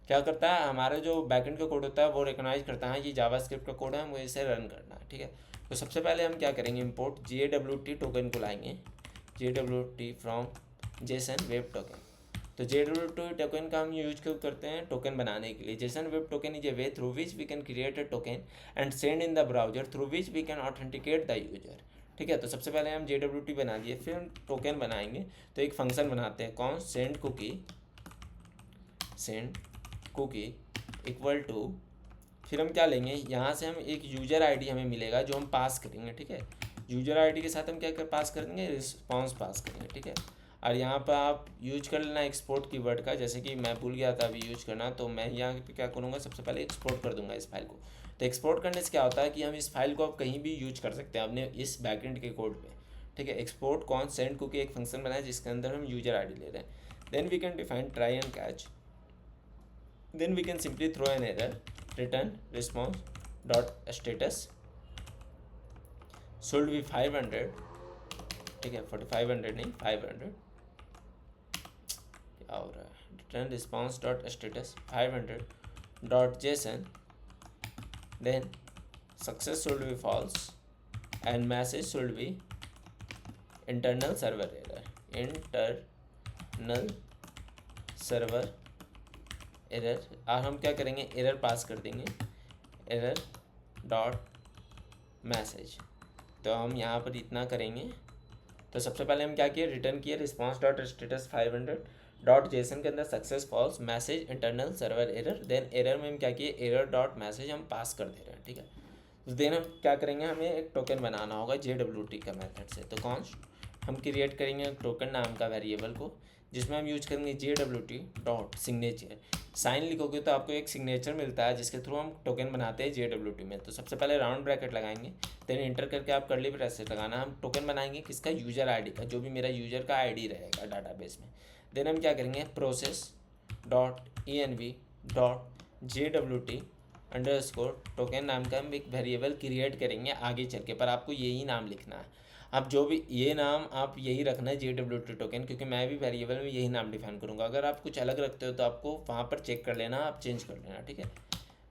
[SPEAKER 1] क्या करता है, हमारा जो बैकएंड का कोड होता है वो रिकॉग्नाइज करता है ये जावास्क्रिप्ट का कोड है, हमको इसे रन करना है, ठीक है। तो सबसे पहले हम क्या करेंगे, इंपोर्ट JWT टोकन को लाएंगे, JWT from Jason web token. तो JWT टोकन का हम यूज क्यों करते हैं, टोकन बनाने के लिए। JSON web token is a way through which we can create a token and send in the browser through which we can authenticate the user, ठीक है। तो सबसे पहले हम JWT बना दिए, फिर हम टोकन बनाएंगे। तो एक फंक्शन बनाते हैं, कौन, सेंड कुकी इक्वल टू, फिर हम क्या लेंगे, यहाँ से हम एक यूजर ID हमें मिलेगा जो हम पास करेंगे, ठीक है। यूजर ID के साथ हम क्या पास करेंगे, रिस्पॉन्स पास करेंगे, ठीक है। और यहाँ पर आप यूज कर लेना एक्सपोर्ट कीवर्ड का, जैसे कि मैं भूल गया था अभी यूज करना, तो मैं यहाँ पे क्या करूँगा, सबसे पहले एक्सपोर्ट कर दूंगा इस फाइल को। तो एक्सपोर्ट करने से क्या होता है कि हम इस फाइल को अब कहीं भी यूज कर सकते हैं अपने इस बैकएंड के कोड पे, ठीक है। एक्सपोर्ट कौन, सेंड कुकी एक फंक्शन बनाया जिसके अंदर हम यूजर ID ले रहे हैं। Then we can define try and catch, then we can simply throw an error, return response dot status should be 500, ठीक है। 4500 नहीं 500, क्या हो रहा है, return response dot status 500 dot JSON, then success should be false and message should be internal server error. और हम क्या करेंगे, एरर पास कर देंगे, एरर डॉट मैसेज। तो हम यहाँ पर इतना करेंगे। तो सबसे पहले हम क्या किए, रिटर्न किए response dot status 500 dot JSON के अंदर success false message internal server error. Then error में हम क्या किए, एरर डॉट मैसेज हम पास कर दे रहे हैं, ठीक है। तो देन हम क्या करेंगे, हमें एक टोकन बनाना होगा JWT का मेथड से। तो कॉन्स्ट हम क्रिएट करेंगे टोकन नाम का वेरिएबल को, जिसमें हम यूज करेंगे JWT डॉट सिग्नेचर। साइन लिखोगे तो आपको एक सिग्नेचर मिलता है जिसके थ्रू हम टोकन बनाते हैं JWT में। तो सबसे पहले राउंड ब्रैकेट लगाएंगे, देन इंटर करके आप कर्ली ब्रैकेट लगाना। हम टोकन बनाएंगे किसका, यूजर ID का, जो भी मेरा यूजर का ID रहेगा डाटाबेस में। देन हम क्या करेंगे, process dot env dot JWT underscore token नाम का हम एक वेरिएबल क्रिएट करेंगे आगे चल के, पर आपको यही नाम लिखना है। आप जो भी ये नाम आप यही रखना है JWT टोकन, क्योंकि मैं भी वेरिएबल में यही नाम डिफाइन करूँगा। अगर आप कुछ अलग रखते हो तो आपको वहाँ पर चेक कर लेना, आप चेंज कर लेना, ठीक है।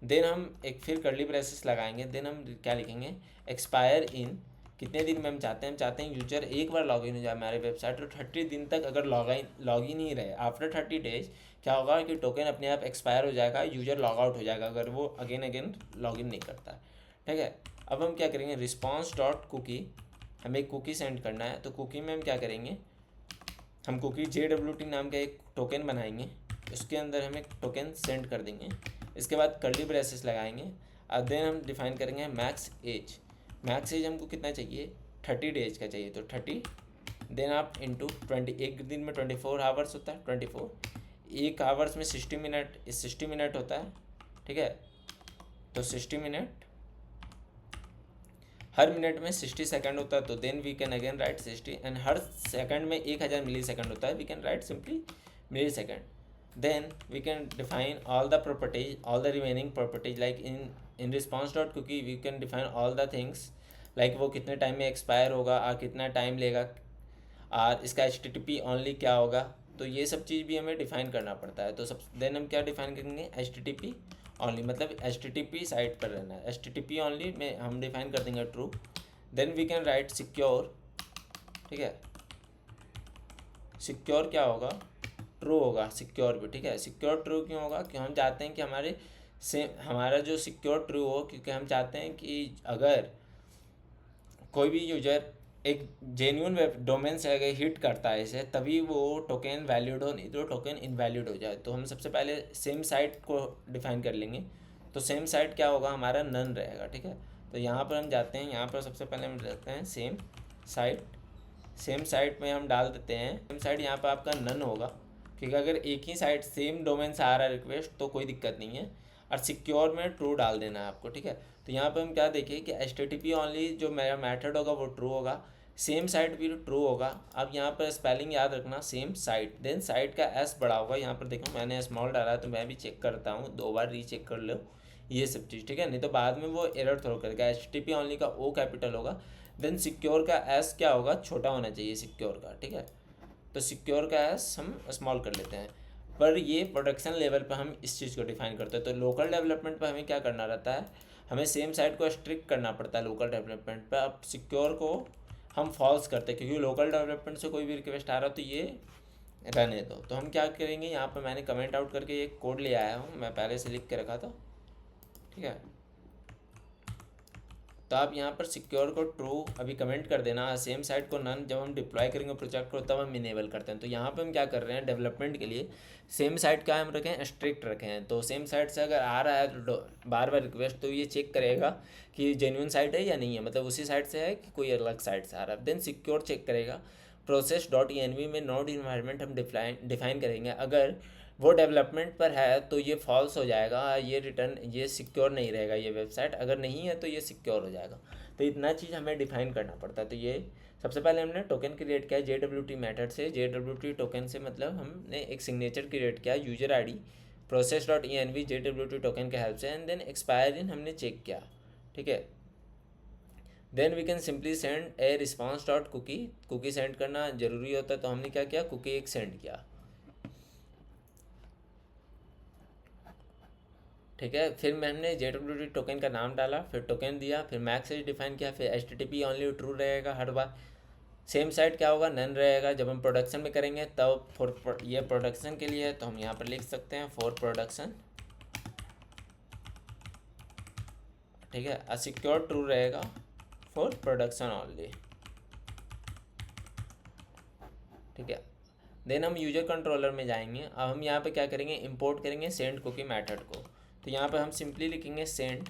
[SPEAKER 1] देन हम एक फिर कर्ली ब्रेसेस लगाएंगे। देन हम क्या लिखेंगे, एक्सपायर इन, कितने दिन में हम चाहते हैं यूजर एक बार लॉगिन हो जाए हमारे वेबसाइट, तो 30 दिन तक अगर लॉगिन ही रहे। आफ्टर 30 डेज क्या होगा कि टोकन अपने आप एक्सपायर हो जाएगा, यूजर लॉग आउट हो जाएगा अगर वो अगेन लॉगिन नहीं करता, ठीक है। अब हम क्या करेंगे, रिस्पॉन्स डॉट कुकी, हमें एक कुकी सेंड करना है। तो कुकी में हम क्या करेंगे, हम कुकी JWT नाम का एक टोकन बनाएंगे, उसके अंदर हम एक टोकन सेंड कर देंगे। इसके बाद कर्ली ब्रेसेस लगाएंगे और देन हम डिफाइन करेंगे मैक्स एज। मैक्स एज हमको कितना चाहिए, 30 डेज का चाहिए, तो 30 देन आप इंटू 20, एक दिन में 24 आवर्स होता है, 24 एक आवर्स में 60 मिनट, 60 मिनट होता है, ठीक है। तो 60 मिनट, हर मिनट में 60 सेकंड होता है, तो then we can again write 60, and हर सेकंड में 1000 मिली सेकंड होता है, we can write simply millisecond. Then we can define all the properties, all the remaining properties, like in response dot cookie we can define all the things, like वो कितने time में expire होगा और कितना time लेगा, और इसका HTTP only क्या होगा, तो ये सब चीज़ भी हमें डिफाइन करना पड़ता है। तो सब देन हम क्या डिफाइन करेंगे, HTTP ओनली, मतलब HTTP साइट पर रहना है, HTTP ओनली में हम डिफाइन कर देंगे true. Then we can write secure, ठीक है, सिक्योर क्या होगा, ट्रू होगा सिक्योर भी, ठीक है। सिक्योर ट्रू क्यों होगा, क्यों हम चाहते हैं कि हमारा जो सिक्योर ट्रू हो, क्योंकि हम चाहते हैं कि अगर कोई भी यूजर एक जेन्यून वेब डोमेन से अगर हिट करता है इसे, तभी वो टोकन वैलिड हो, नहीं तो टोकन इनवैलिड हो जाए। तो हम सबसे पहले सेम साइट को डिफाइन कर लेंगे। तो सेम साइट क्या होगा, हमारा नन रहेगा, ठीक है। तो यहाँ पर हम जाते हैं, यहाँ पर सबसे पहले हम रखते हैं सेम साइट, सेम साइट में हम डाल देते हैं सेम साइट, यहाँ पर आपका नन होगा, क्योंकि अगर एक ही साइट सेम डोमेन से आ रहा है रिक्वेस्ट तो कोई दिक्कत नहीं है। और सिक्योर में ट्रू डाल देना है आपको, ठीक है। तो यहाँ पे हम क्या देखिए कि HTTP ओनली जो मेरा मेथड होगा वो ट्रू होगा, सेम साइट भी ट्रू होगा। अब यहाँ पर स्पेलिंग याद रखना, सेम साइट, देन साइट का S बड़ा होगा। यहाँ पर देखो मैंने स्मॉल डाला है, तो मैं भी चेक करता हूँ, 2 बार रीचेक कर लो ये सब चीज़, ठीक है, नहीं तो बाद में वो एरर थ्रो करेगा। HTTP ओनली का O कैपिटल होगा, देन सिक्योर का S क्या होगा, छोटा होना चाहिए सिक्योर का, ठीक है। तो सिक्योर का S हम स्मॉल कर लेते हैं। पर ये प्रोडक्शन लेवल पर हम इस चीज़ को डिफाइन करते हैं। तो लोकल डेवलपमेंट पर हमें क्या करना रहता है, हमें सेम साइट को स्ट्रिक्ट करना पड़ता है लोकल डेवलपमेंट पर। अब सिक्योर को हम फॉल्स करते हैं, क्योंकि लोकल डेवलपमेंट से कोई भी रिक्वेस्ट आ रहा हो तो ये रहने दो। तो हम क्या करेंगे, यहाँ पर मैंने कमेंट आउट करके एक कोड ले आया हूँ, मैं पहले से लिख के रखा था, ठीक है। तो आप यहाँ पर सिक्योर को ट्रू अभी कमेंट कर देना, सेम साइट को नन, जब हम डिप्लॉय करेंगे प्रोजेक्ट को तब हम इनेबल करते हैं। तो यहाँ पे हम क्या कर रहे हैं, डेवलपमेंट के लिए सेम साइट का हम रखें स्ट्रिक्ट रखे हैं। तो सेम साइट से अगर आ रहा है तो बार बार रिक्वेस्ट, तो ये चेक करेगा कि जेन्युइन साइट है या नहीं है, मतलब उसी साइट से है कि कोई अलग साइट से आ रहा है। देन सिक्योर चेक करेगा, प्रोसेस डॉट env में नोड इन्वायरमेंट हम डिफाइन करेंगे। अगर वो डेवलपमेंट पर है तो ये फॉल्स हो जाएगा, ये रिटर्न, ये सिक्योर नहीं रहेगा ये वेबसाइट, अगर नहीं है तो ये सिक्योर हो जाएगा। तो इतना चीज़ हमें डिफाइन करना पड़ता है। तो ये सबसे पहले हमने टोकन क्रिएट किया JWT मेथड से। JWT टोकन से मतलब हमने एक सिग्नेचर क्रिएट किया, user ID process dot env JWT token के हेल्प से, एंड देन एक्सपायर इन हमने चेक किया, ठीक है। Then we can simply send a response dot cookie, cookie send करना जरूरी होता है, तो हमने क्या किया, कुकी एक सेंड किया, ठीक है। फिर मैंने JWT टोकन का नाम डाला, फिर टोकन दिया, फिर मैक्स एज डिफाइन किया, फिर HTTP ओनली ट्रू रहेगा हर बार। सेम साइट क्या होगा, नन रहेगा। जब हम प्रोडक्शन में करेंगे तब फॉर ये प्रोडक्शन के लिए है, तो हम यहाँ पर लिख सकते हैं फॉर प्रोडक्शन, ठीक है। असिक्योर ट्रू रहेगा फॉर प्रोडक्शन ओनली, ठीक है। देन हम यूजर कंट्रोलर में जाएंगे। अब हम यहाँ पे क्या करेंगे, इंपोर्ट करेंगे सेंड कुकी मेथड को। तो यहाँ पर हम सिंपली लिखेंगे सेंड,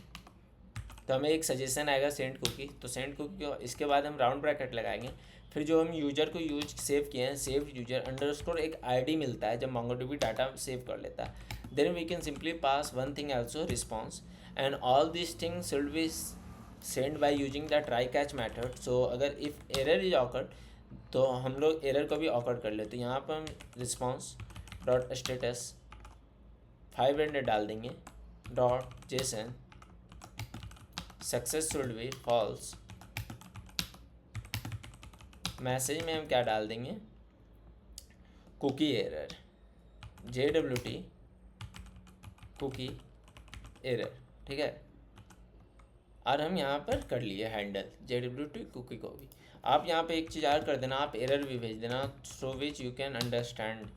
[SPEAKER 1] तो हमें एक सजेशन आएगा सेंड कुकी, तो सेंड कुकी को इसके बाद हम राउंड ब्रैकेट लगाएंगे। फिर जो हम यूजर को सेव किए हैं, सेव यूजर अंडरस्कोर एक ID मिलता है जब MongoDB डाटा सेव कर लेता है। Then we can simply pass one thing also, response, and all this things should be send by using the try catch method. So अगर इफ़ एरर इज ऑकर्ड तो हम लोग एरर को भी awkward कर लेते हैं। यहाँ पर हम रिस्पॉन्स डॉट स्टेटस 500 डाल देंगे, dot JSON success should be false. Message में हम क्या डाल देंगे, cookie error, JWT cookie error, ठीक है। और हम यहाँ पर कर लिए हैंडल JWT कुकी को भी। आप यहाँ पे एक चीज़ और कर देना, आप एरर भी भेज देना, सो विच यू कैन अंडरस्टैंड।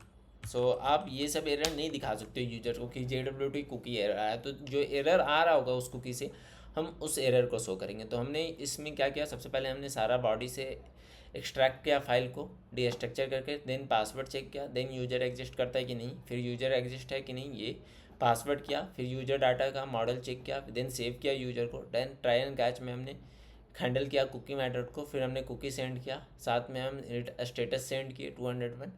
[SPEAKER 1] सो आप ये सब एरर नहीं दिखा सकते यूजर को कि JWT कुकी एरर आया, तो जो एरर आ रहा होगा उस कुकी से हम उस एरर को शो करेंगे। तो हमने इसमें क्या किया, सबसे पहले हमने सारा बॉडी से एक्सट्रैक्ट किया फाइल को डीस्ट्रक्चर करके, देन पासवर्ड चेक किया, देन यूजर एग्जिस्ट करता है कि नहीं, फिर यूजर एग्जिस्ट है कि नहीं ये पासवर्ड किया, फिर यूजर डाटा का मॉडल चेक किया, देन सेव किया यूजर को, देन ट्राई एंड कैच में हमने हैंडल किया कुकी मेथड को, फिर हमने कुकी सेंड किया, साथ में हम स्टेटस सेंड किए 201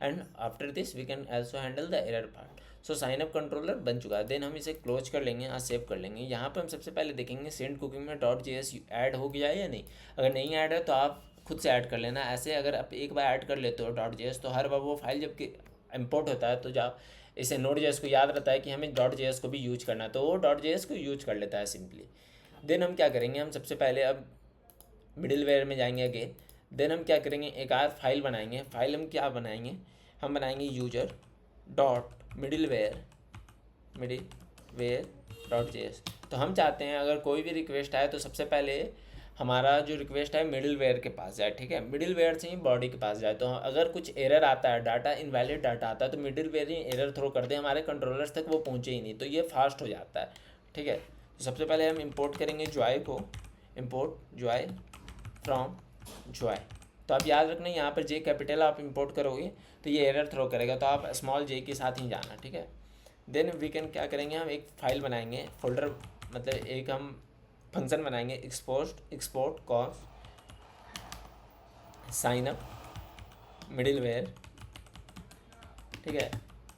[SPEAKER 1] and after this we can also handle the error part. So sign up controller बन चुका है। देन हम इसे क्लोज कर लेंगे, सेव कर लेंगे। यहाँ पर हम सबसे पहले देखेंगे सेंड कुकी में .js ऐड हो गया है या नहीं। अगर नहीं ऐड है तो आप खुद से ऐड कर लेना। ऐसे अगर आप एक बार ऐड कर लेते हो .js तो हर बार वो फाइल जब इम्पोर्ट होता है तो जब इसे Node.js को याद रहता है कि हमें .js को भी यूज करना है, तो वो .js को यूज कर लेता है सिंपली। देन हम क्या करेंगे, हम सबसे पहले अब मिडिल वेयर में जाएंगे अगेन। देन हम क्या करेंगे, एक आध फाइल बनाएंगे। फाइल हम क्या बनाएंगे, हम बनाएंगे user dot middleware dot JS. तो हम चाहते हैं अगर कोई भी रिक्वेस्ट आए तो सबसे पहले हमारा जो रिक्वेस्ट है मिडिल वेयर के पास जाए, ठीक है, मिडिल वेयर से ही बॉडी के पास जाए। तो अगर कुछ एरर आता है, डाटा इनवैलिड डाटा आता है, तो मिडिल वेयर ही एरर थ्रो कर दे, हमारे कंट्रोलर्स तक वो पहुँचे ही नहीं, तो ये फास्ट हो जाता है, ठीक है। तो सबसे पहले हम इंपोर्ट करेंगे जॉय को, इंपोर्ट जॉय फ्रॉम जॉय। तो आप याद रखना यहाँ पर जे कैपिटल आप इंपोर्ट करोगे तो ये एरर थ्रो करेगा, तो आप स्मॉल जे के साथ ही जाना, ठीक है। देन वी कैन क्या करेंगे, हम एक फाइल बनाएंगे, फोल्डर मतलब एक हम फंक्शन बनाएंगे export const sign up middleware, ठीक है।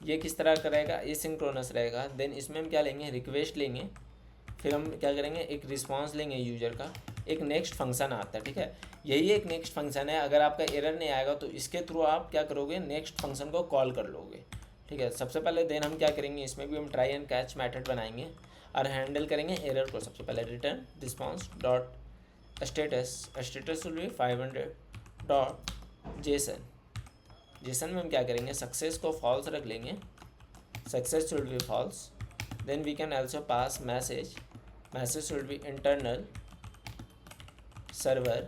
[SPEAKER 1] ये किस तरह करेगा, एसिंक्रोनस रहेगा। देन इसमें हम क्या लेंगे, रिक्वेस्ट लेंगे, फिर हम क्या करेंगे, एक रिस्पांस लेंगे यूजर का, एक नेक्स्ट फंक्शन आता है, ठीक है। यही एक नेक्स्ट फंक्शन है। अगर आपका एरर नहीं आएगा तो इसके थ्रू आप क्या करोगे, नेक्स्ट फंक्शन को कॉल कर लोगे, ठीक है। सबसे पहले देन हम क्या करेंगे, इसमें भी हम ट्राई एंड कैच मेथड बनाएंगे और हैंडल करेंगे एरर को। सबसे पहले return response dot status will be 500 dot JSON में हम क्या करेंगे, सक्सेस को फॉल्स रख लेंगे, success will be false. Then we can also pass message will be internal server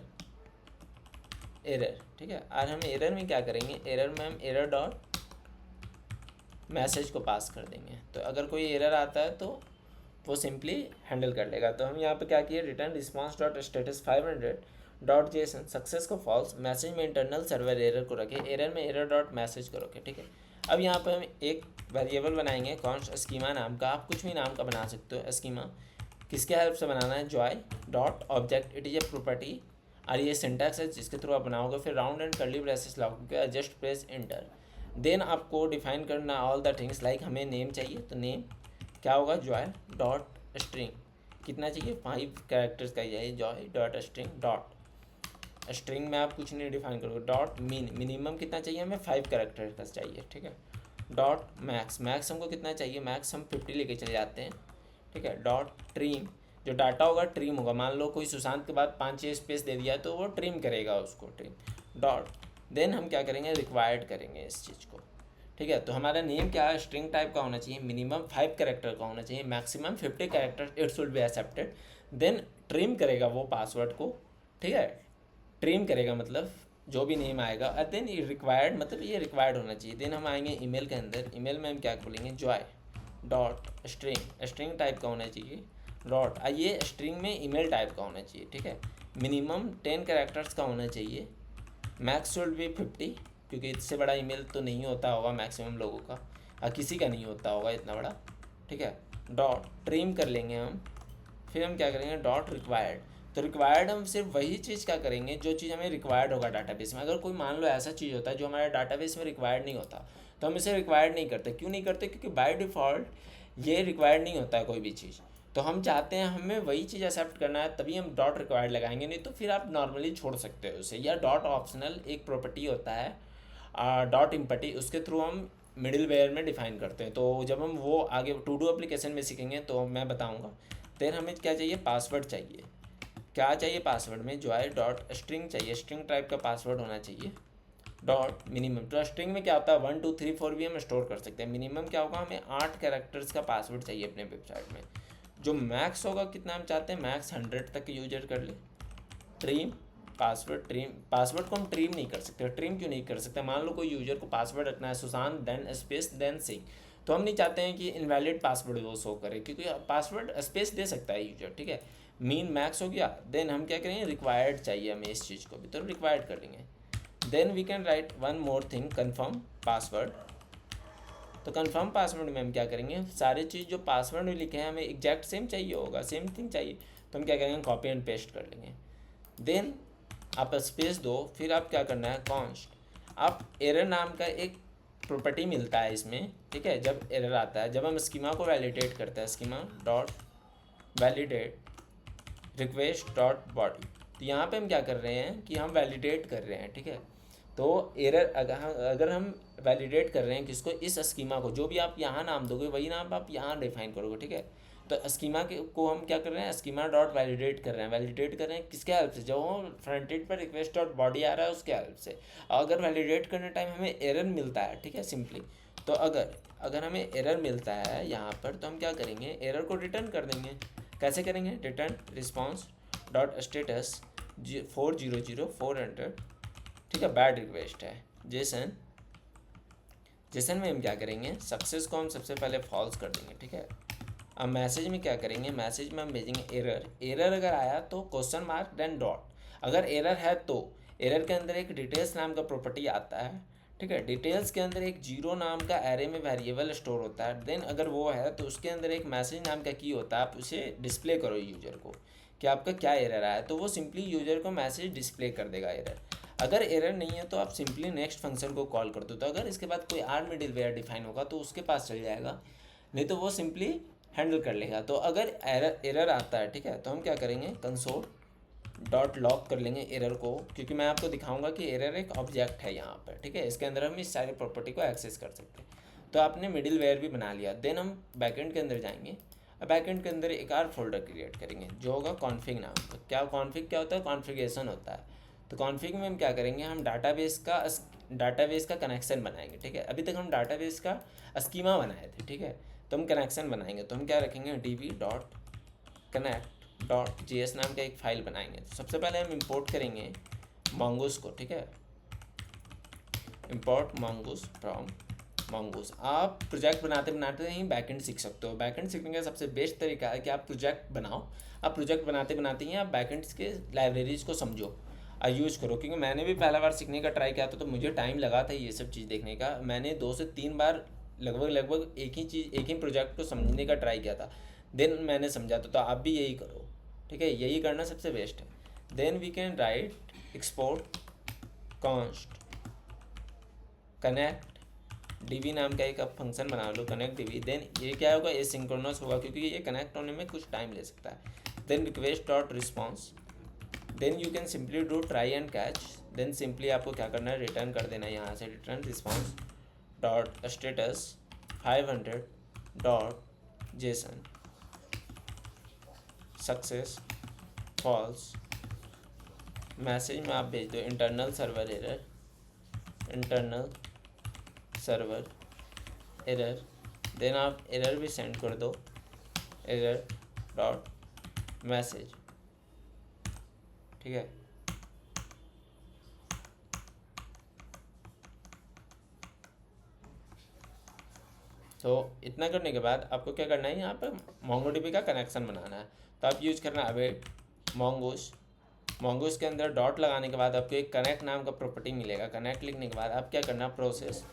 [SPEAKER 1] error, ठीक है। और हम एरर में क्या करेंगे, एरर में हम एरर डॉट मैसेज को पास कर देंगे। तो अगर कोई एरर आता है तो वो सिंपली हैंडल कर लेगा। तो हम यहाँ पे क्या किए, return response dot status 500 dot JSON, success को फॉल्स, मैसेज में इंटरनल सर्वर एरर को रखे, एरर में एरर डॉट मैसेज को रखे, ठीक है। अब यहाँ पे हम एक वेरिएबल बनाएंगे कॉन्स्ट स्कीमा नाम का, आप कुछ भी नाम का बना सकते हो। स्कीमा किसके हेल्प से बनाना है, Joy dot object, it is a property, और ये सिंटैक्स है जिसके थ्रू आप बनाओगे। फिर राउंड एंड कर्ली ब्रेसेस लगाओगे, जस्ट प्रेस एंटर। देन आपको डिफाइन करना ऑल द थिंग्स, लाइक हमें नेम चाहिए तो नेम क्या होगा, जॉय डॉट स्ट्रिंग, कितना चाहिए 5 कैरेक्टर्स का ये Joy dot string dot string में आप कुछ नहीं डिफाइन करोगे, डॉट मिनिमम कितना चाहिए हमें 5 कैरेक्टर्स का चाहिए, ठीक है। डॉट मैक्स हमको कितना चाहिए, मैक्स हम 50 लेके चले जाते हैं, ठीक है। डॉट ट्रिम, जो डाटा होगा ट्रिम होगा, मान लो कोई सुशांत के बाद 5-6 स्पेस दे दिया तो वो ट्रिम करेगा उसको, ट्रिम डॉट। देन हम क्या करेंगे, रिक्वायर्ड करेंगे इस चीज़ को, ठीक है। तो हमारा नेम क्या है, स्ट्रिंग टाइप का होना चाहिए, मिनिमम 5 कैरेक्टर का होना चाहिए, maximum 50 character, it should be accepted. Then trim करेगा वो पासवर्ड को, ठीक है, ट्रिम करेगा मतलब जो भी नेम आएगा। और देन ये रिक्वायर्ड मतलब ये रिक्वायर्ड होना चाहिए। देन हम आएंगे ईमेल के अंदर, ईमेल में हम क्या बोलेंगे, जॉय डॉट स्ट्रिंग टाइप का होना चाहिए डॉट, ये स्ट्रिंग में ईमेल टाइप का होना चाहिए, ठीक है। मिनिमम 10 कैरेक्टर्स का होना चाहिए, मैक्स शुड बी 50, क्योंकि इससे बड़ा ईमेल तो नहीं होता होगा मैक्सिमम लोगों का, किसी का नहीं होता होगा इतना बड़ा, ठीक है। डॉट ट्रिम कर लेंगे हम, फिर हम क्या करेंगे, डॉट रिक्वायर्ड। तो रिक्वायर्ड हम सिर्फ वही चीज़ क्या करेंगे जो चीज़ हमें रिक्वायर्ड होगा डाटाबेस में। अगर कोई मान लो ऐसा चीज़ होता है जो हमारे डाटाबेस में रिक्वायर्ड नहीं होता तो हम इसे रिक्वायर्ड नहीं करते। क्यों नहीं करते, क्योंकि बाय डिफ़ॉल्ट ये रिक्वायर्ड नहीं होता है कोई भी चीज़। तो हम चाहते हैं हमें वही चीज़ एक्सेप्ट करना है, तभी हम डॉट रिक्वायर्ड लगाएंगे, नहीं तो फिर आप नॉर्मली छोड़ सकते हो उसे। या डॉट ऑप्शनल एक प्रॉपर्टी होता है डॉट इम्पटी, उसके थ्रू हम मिडिल वेयर में डिफाइन करते हैं। तो जब हम वो आगे टू डू एप्लीकेशन में सीखेंगे तो मैं बताऊँगा। देन हमें क्या चाहिए, पासवर्ड चाहिए। क्या चाहिए पासवर्ड में, जो है डॉट स्ट्रिंग चाहिए, स्ट्रिंग टाइप का पासवर्ड होना चाहिए, डॉट मिनिमम। तो स्ट्रिंग में क्या होता है 1 2 3 4 भी हम स्टोर कर सकते हैं। मिनिमम क्या होगा, हमें 8 कैरेक्टर्स का पासवर्ड चाहिए अपने वेबसाइट में। जो मैक्स होगा कितना हम चाहते हैं, मैक्स 100 तक यूजर कर ले। ट्रिम पासवर्ड को हम ट्रिम नहीं कर सकते। ट्रिम क्यों नहीं कर सकते, मान लो कोई यूजर को पासवर्ड रखना है Sushant then space then Singh, तो हम नहीं चाहते हैं कि इनवैलिड पासवर्ड वो शो करे, क्योंकि पासवर्ड स्पेस दे सकता है यूजर, ठीक है। मीन मैक्स हो गया, देन हम क्या करेंगे, रिक्वायर्ड चाहिए हमें इस चीज़ को भी, तो रिक्वायर्ड कर लेंगे। Then we can write one more thing, confirm password. तो कन्फर्म पासवर्ड में हम क्या करेंगे, सारी चीज़ जो पासवर्ड में लिखे हैं हमें एग्जैक्ट सेम चाहिए होगा, सेम थिंग चाहिए, तो हम क्या करेंगे, कॉपी एंड पेस्ट कर लेंगे। देन आप स्पेस दो, फिर आप क्या करना है, कॉन्स्ट। आप एरर नाम का एक प्रॉपर्टी मिलता है इसमें, ठीक है। जब एरर आता है, जब हम स्कीमा को वैलिडेट करते हैं, schema dot validate request dot body, तो यहाँ पे हम क्या कर रहे हैं कि हम वैलिडेट कर रहे हैं, ठीक है। तो एरर अगर हम वैलिडेट कर रहे हैं किसको, इस स्कीमा को, जो भी आप यहाँ नाम दोगे वही नाम आप यहाँ डिफाइन करोगे, ठीक है। तो स्कीमा के को हम क्या कर रहे हैं, स्कीमा डॉट वैलिडेट कर रहे हैं। वैलिडेट कर रहे हैं किसके हेल्प से, जो फ्रंट एंड पर रिक्वेस्ट डॉट बॉडी आ रहा है उसके हेल्प से। अगर वैलिडेट करने टाइम हमें एरर मिलता है, ठीक है, सिंपली, तो अगर हमें एरर मिलता है यहाँ पर, तो हम क्या करेंगे, एरर को रिटर्न कर देंगे। कैसे करेंगे, रिटर्न रिस्पॉन्स डॉट स्टेटस 400 400, ठीक है, बैड रिक्वेस्ट है जेसन। जेसन में हम क्या करेंगे, सक्सेस को हम सबसे पहले फॉल्स कर देंगे, ठीक है। अब मैसेज में क्या करेंगे, मैसेज में हम भेजेंगे एरर। एरर अगर आया तो क्वेश्चन मार्क देन डॉट। अगर एरर है तो एरर के अंदर एक डिटेल्स नाम का प्रॉपर्टी आता है, ठीक है। डिटेल्स के अंदर एक जीरो नाम का एरे में वेरिएबल स्टोर होता है। देन अगर वो है तो उसके अंदर एक मैसेज नाम का की होता है, आप उसे डिस्प्ले करो यूजर को कि आपका क्या एरर आया, तो वो सिंपली यूजर को मैसेज डिस्प्ले कर देगा एरर। अगर एरर नहीं है तो आप सिंपली नेक्स्ट फंक्शन को कॉल कर दो, तो अगर इसके बाद कोई आर मिडिल वेयर डिफाइन होगा तो उसके पास चल जाएगा, नहीं तो वो सिंपली हैंडल कर लेगा। तो अगर एरर आता है, ठीक है, तो हम क्या करेंगे, कंसोल डॉट लॉक कर लेंगे एरर को, क्योंकि मैं आपको दिखाऊंगा कि एरर एक ऑब्जेक्ट है यहाँ पर, ठीक है। इसके अंदर हम इस सारी प्रॉपर्टी को एक्सेस कर सकते हैं। तो आपने मिडिल वेयर भी बना लिया। देन हम बैकएंड के अंदर जाएंगे। बैकएंड के अंदर एक और फोल्डर क्रिएट करेंगे जो होगा कॉन्फिग नाम का। क्या कॉन्फिग क्या होता है, कॉन्फ़िगरेशन होता है। तो कॉन्फिग में हम क्या करेंगे, हम डाटाबेस का कनेक्शन बनाएंगे, ठीक है। अभी तक हम डाटाबेस का स्कीमा बनाए थे, ठीक है, तो हम कनेक्शन बनाएंगे। तो हम क्या रखेंगे, db dot connect dot js नाम का एक फाइल बनाएंगे। तो सबसे पहले हम इंपोर्ट करेंगे mongoose को, ठीक है, इंपोर्ट mongoose फ्रॉम mongoose। आप प्रोजेक्ट बनाते बनाते ही बैकएंड सीख सकते हो। बैकएंड सीखने का सबसे बेस्ट तरीका है कि आप प्रोजेक्ट बनाओ। आप प्रोजेक्ट बनाते बनाते ही आप बैकएंड के लाइब्रेरीज को समझो और यूज़ करो। क्योंकि मैंने भी पहला बार सीखने का ट्राई किया था तो मुझे टाइम लगा था ये सब चीज़ देखने का। मैंने 2 से 3 बार लगभग एक ही प्रोजेक्ट को समझने का ट्राई किया था, देन मैंने समझा। तो आप भी यही करो, ठीक है, यही करना सबसे बेस्ट है। Then we can write export const connect db नाम का एक आप फंक्शन बना लो, कनेक्ट db। देन ये क्या होगा, ये सिंक्रोनस होगा क्योंकि ये कनेक्ट होने में कुछ टाइम ले सकता है। Then request dot response, then you can simply do try and catch. Then simply आपको क्या करना है, रिटर्न कर देना है यहाँ से, return response dot status 500 dot JSON success false. Message में आप भेज दो इंटरनल सर्वर एरर। देन आप एरर भी सेंड कर दो, एरर डॉट मैसेज, ठीक है। तो इतना करने के बाद आपको क्या करना है, यहाँ पर MongoDB का कनेक्शन बनाना है। तो आप यूज करना अवेट mongoose के अंदर डॉट लगाने के बाद आपको एक कनेक्ट नाम का प्रॉपर्टी मिलेगा। कनेक्ट लिखने के बाद आप क्या करना, प्रोसेस